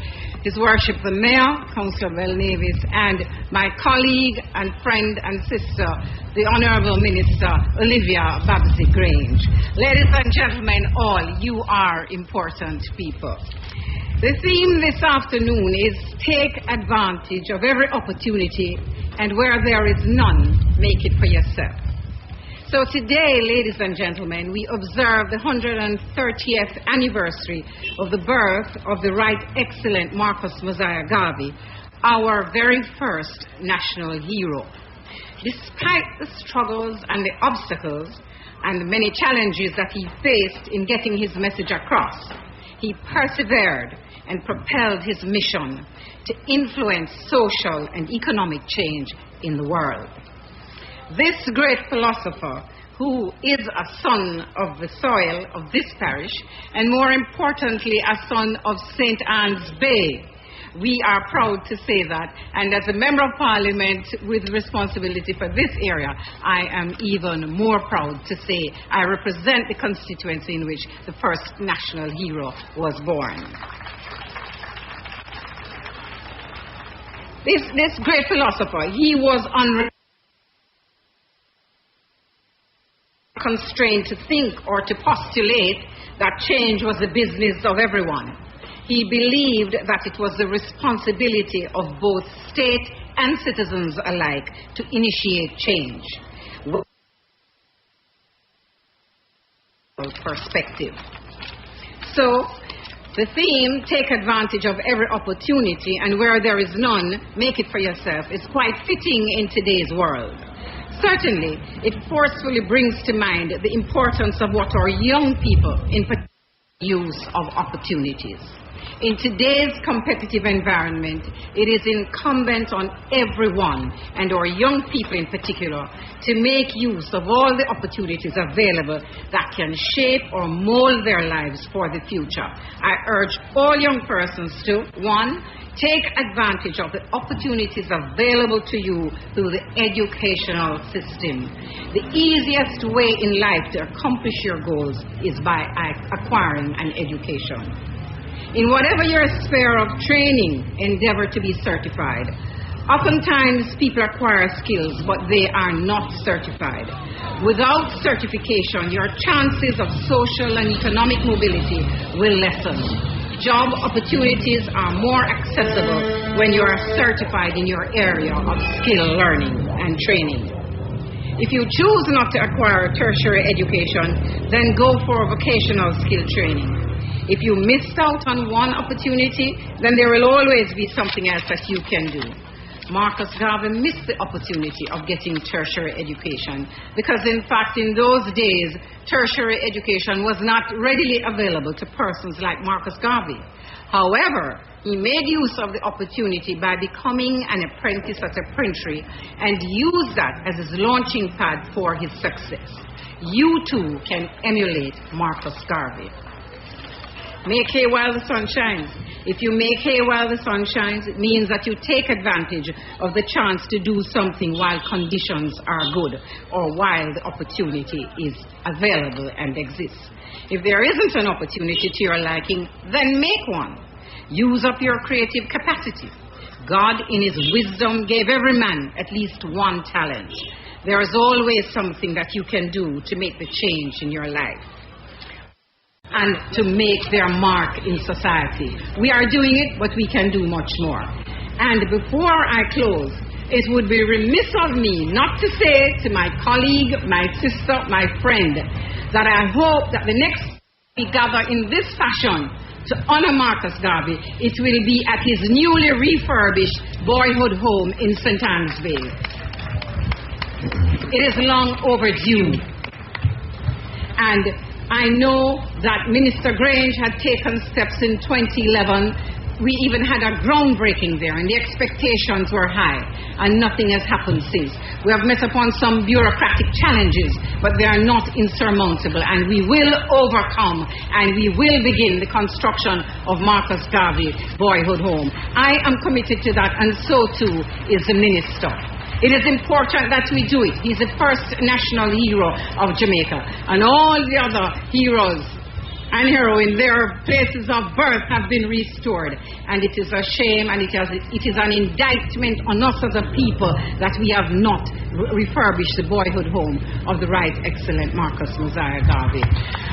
His Worship the Mayor, Councillor Bell Navis, and my colleague and friend and sister, the Honourable Minister Olivia Babsy Grange. Ladies and gentlemen, all, you are important people. The theme this afternoon is take advantage of every opportunity, and where there is none, make it for yourself. So today, ladies and gentlemen, we observe the 130th anniversary of the birth of the Right Excellent Marcus Mosiah Garvey, our very first national hero. Despite the struggles and the obstacles and the many challenges that he faced in getting his message across, he persevered and propelled his mission to influence social and economic change in the world. This great philosopher, who is a son of the soil of this parish, and more importantly, a son of St. Anne's Bay, we are proud to say that, and as a Member of Parliament with responsibility for this area, I am even more proud to say I represent the constituency in which the first national hero was born. This great philosopher, he was unconstrained to think or to postulate that change was the business of everyone. He believed that it was the responsibility of both state and citizens alike to initiate change. Perspective. So, the theme, take advantage of every opportunity, and where there is none, make it for yourself, is quite fitting in today's world. Certainly, it forcefully brings to mind the importance of what our young people in particular use of opportunities. In today's competitive environment, it is incumbent on everyone, and our young people in particular, to make use of all the opportunities available that can shape or mold their lives for the future. I urge all young persons to, 1, take advantage of the opportunities available to you through the educational system. The easiest way in life to accomplish your goals is by acquiring an education. In whatever your sphere of training, endeavor to be certified. Oftentimes, people acquire skills, but they are not certified. Without certification, your chances of social and economic mobility will lessen. Job opportunities are more accessible when you are certified in your area of skill learning and training. If you choose not to acquire a tertiary education, then go for vocational skill training. If you missed out on one opportunity, then there will always be something else that you can do. Marcus Garvey missed the opportunity of getting tertiary education because, in fact, in those days, tertiary education was not readily available to persons like Marcus Garvey. However, he made use of the opportunity by becoming an apprentice at a printry and used that as his launching pad for his success. You too can emulate Marcus Garvey. Make hay while the sun shines. If you make hay while the sun shines, it means that you take advantage of the chance to do something while conditions are good or while the opportunity is available and exists. If there isn't an opportunity to your liking, then make one. Use up your creative capacity. God, in his wisdom, gave every man at least one talent. There is always something that you can do to make the change in your life and to make their mark in society. We are doing it, but we can do much more. And before I close, it would be remiss of me not to say to my colleague, my sister, my friend, that I hope that the next time we gather in this fashion to honor Marcus Garvey, it will be at his newly refurbished boyhood home in St. Anne's Bay. It is long overdue. And I know that Minister Grange had taken steps in 2011. We even had a groundbreaking there, and the expectations were high, and nothing has happened since. We have met upon some bureaucratic challenges, but they are not insurmountable, and we will overcome, and we will begin the construction of Marcus Garvey Boyhood Home. I am committed to that, and so too is the minister. It is important that we do it. He's the first national hero of Jamaica, and all the other heroes and heroines, their places of birth have been restored. And it is a shame, and it is an indictment on us as a people that we have not refurbished the boyhood home of the Right Excellent Marcus Mosiah Garvey.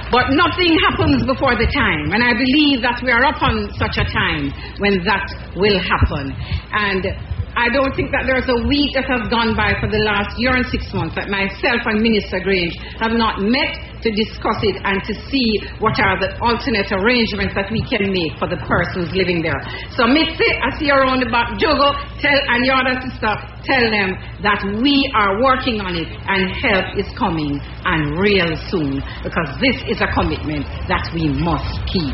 But nothing happens before the time, and I believe that we are upon such a time when that will happen. And I don't think that there's a week that has gone by for the last year and 6 months that myself and Minister Grange have not met to discuss it and to see what are the alternate arrangements that we can make for the persons living there. So, Mitzi, I see you around about Jogo, and your other sister, tell them that we are working on it and help is coming, and real soon, because this is a commitment that we must keep.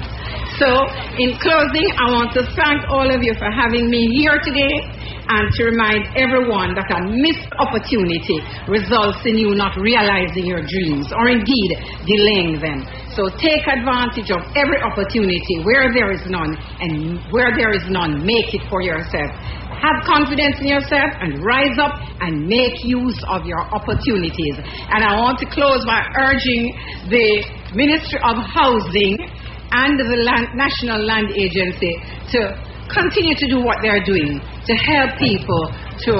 So, in closing, I want to thank all of you for having me here today, and to remind everyone that a missed opportunity results in you not realizing your dreams or indeed delaying them. So take advantage of every opportunity where there is none, and where there is none, make it for yourself. Have confidence in yourself and rise up and make use of your opportunities. And I want to close by urging the Ministry of Housing and the National Land Agency to continue to do what they're doing to help people to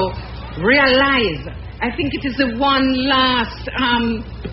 realize. I think it is the one last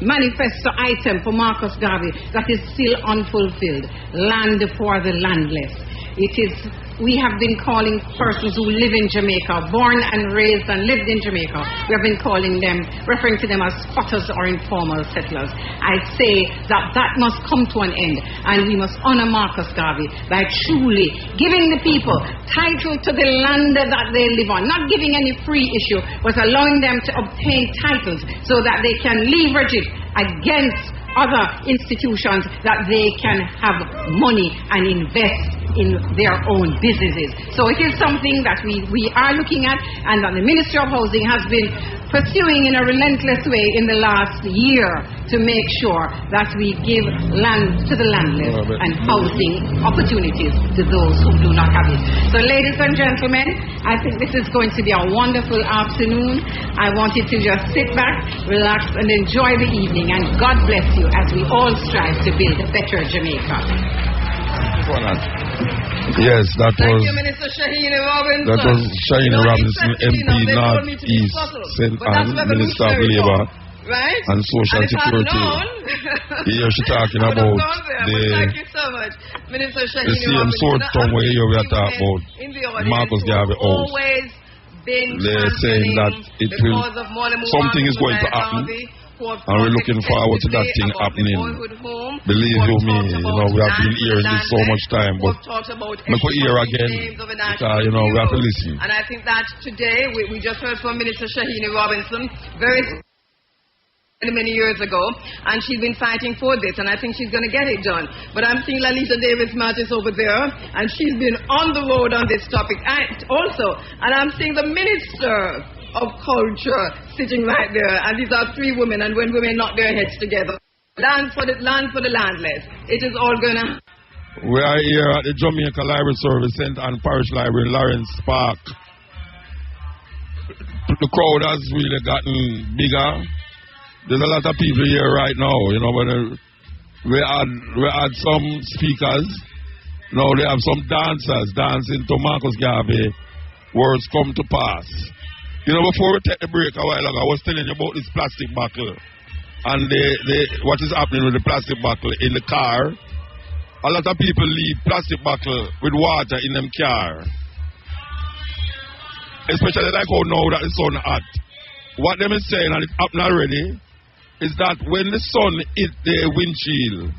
manifesto item for Marcus Garvey that is still unfulfilled: land for the landless. It is, we have been calling persons who live in Jamaica, born and raised and lived in Jamaica, we have been calling them, referring to them as squatters or informal settlers. I say that that must come to an end, and we must honor Marcus Garvey by truly giving the people title to the land that they live on, not giving any free issue, but allowing them to obtain titles so that they can leverage it against other institutions, that they can have money and invest in their own businesses. So it is something that we are looking at, and that the Ministry of Housing has been pursuing in a relentless way in the last year to make sure that we give land to the landless and housing opportunities to those who do not have it. So, ladies and gentlemen, I think this is going to be a wonderful afternoon. I want you to just sit back, relax, and enjoy the evening, and God bless you as we all strive to build a better Jamaica. Yes, that was Robinson. That was Shaheen Robinson, MP North-East, Minister of Labour and Social Security. Here she talking about thank you so much, Minister Shaheen the same sort of tongue where we are talking about Marcus Garvey House. They're saying that it will, something is going to happen, and we're looking forward to that thing happening Believe you me, we have been hearing this so much time, but we could hear again, because, we have to listen. And I think that today, we just heard from Minister Shahini Robinson, many years ago, and she's been fighting for this, and I think she's going to get it done. But I'm seeing Lalita Davis-Mattis over there, and she's been on the road on this topic and I'm seeing the Minister of Culture sitting right there, and these are three women, and when women knock their heads together, land for the landless, it is all going to... We are here at the Jamaica Library Service Center and Parish Library in Lawrence Park. The crowd has really gotten bigger. There's a lot of people here right now, but we had some speakers. Now they have some dancers dancing to Marcus Garvey, words come to pass. Before we take the break a while ago, I was telling you about this plastic bottle and what is happening with the plastic bottle in the car. A lot of people leave plastic bottle with water in them car. Especially like how now that the sun hot. What them is saying, and it's happened already, is that when the sun hit the windshield,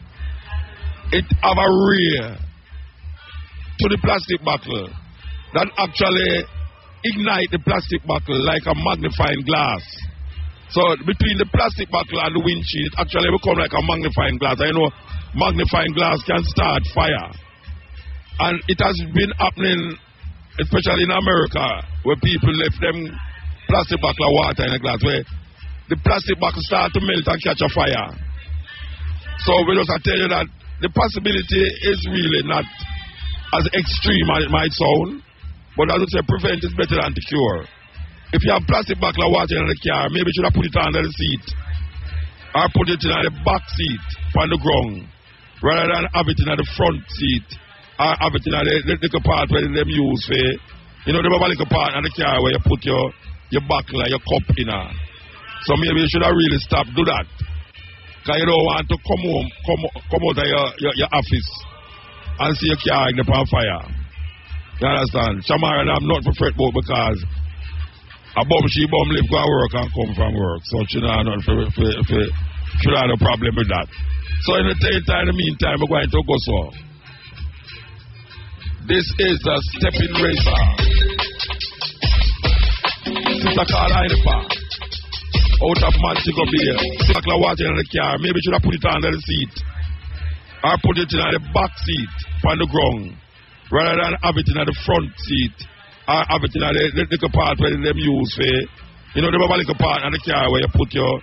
it have a ray to the plastic bottle that actually ignite the plastic bottle like a magnifying glass. So between the plastic bottle and the windshield, it actually become like a magnifying glass. I know magnifying glass can start fire. And it has been happening, especially in America, where people left them plastic bottle of water in a glass, where the plastic bottle start to melt and catch a fire. So we just tell you that the possibility is really not as extreme as it might sound, but as I say, prevent is better than to cure. If you have plastic bottle of water in the car, maybe you should have put it under the seat, or put it in the back seat on the ground, rather than have it in the front seat, or have it in the little part where them use for, they have a little part in the car where you put your bottle or your cup in. So maybe you should have really stopped do that. Because you don't want to come out of your office and see your car in the fire. You understand? Shamara, I'm not for fret about because a she live go to work and come from work. So she don't have no problem with that. So in the meantime, we're going to go so. This is the stepping racer. Sister Carla in the park. Out of Mexico beer, bottle of water in the car, maybe you should have put it under the seat, or put it in the back seat on the ground, rather than have it in the front seat, or have it in the little part where them use for, they have a little part in the car where you put your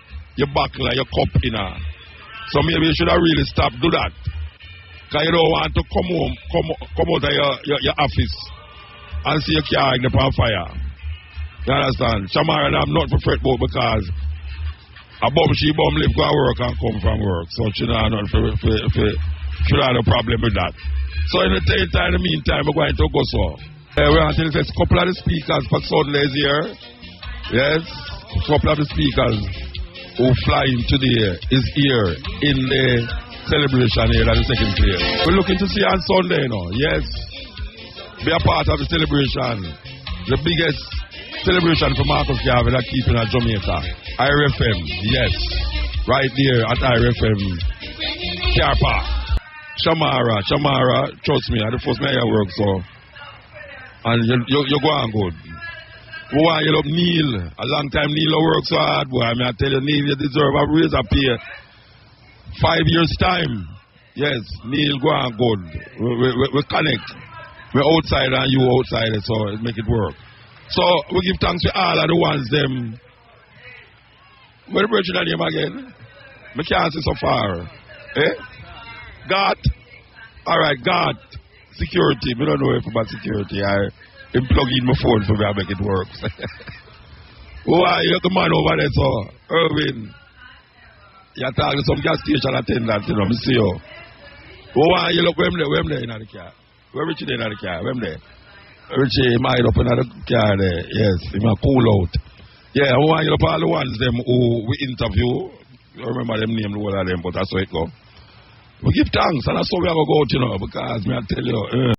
bottle or your cup in. So maybe you should have really stopped do that, because you don't want to come out of your office and see your car in the fire. You understand? Shamara, I'm not for fret about because a she live go to work and come from work. So she don't have no problem with that. So in the meantime, we're going to go so. We're going to say a couple of the speakers for Sundays here. Yes, a couple of the speakers who flying today is here in the celebration here at the second place. We're looking to see you on Sunday, Yes. Be a part of the celebration. The biggest celebration for Marcus Garvey that keeping at Jamaica. IRFM, yes. Right there at IRFM Car Park. Shamara, trust me, the first night I work, so. And you go on good. Boy, you love Neil. A long time Neil work so hard, boy. I tell you, Neil, you deserve a raise up here. 5 years' time. Yes, Neil, go on good. We connect. We're outside and you outside, so it make it work. So we give thanks to all of the ones them. Where the bridge name again? I can't see so far. God. Alright, God. Security. I don't know if about security. I plug in my phone for me to make it work. Why you the man over there, so Irvin. You're talking to some gas station attendant, I see you. Why you look where there in the car? Where Richie in the car? Where there? Richie might up in the car there. Yes, he might cool out. Yeah, why you look all the ones them who we interview. I remember them name, all of them, but that's how it go. We give thanks, and that's how we are going to go out, because I tell you.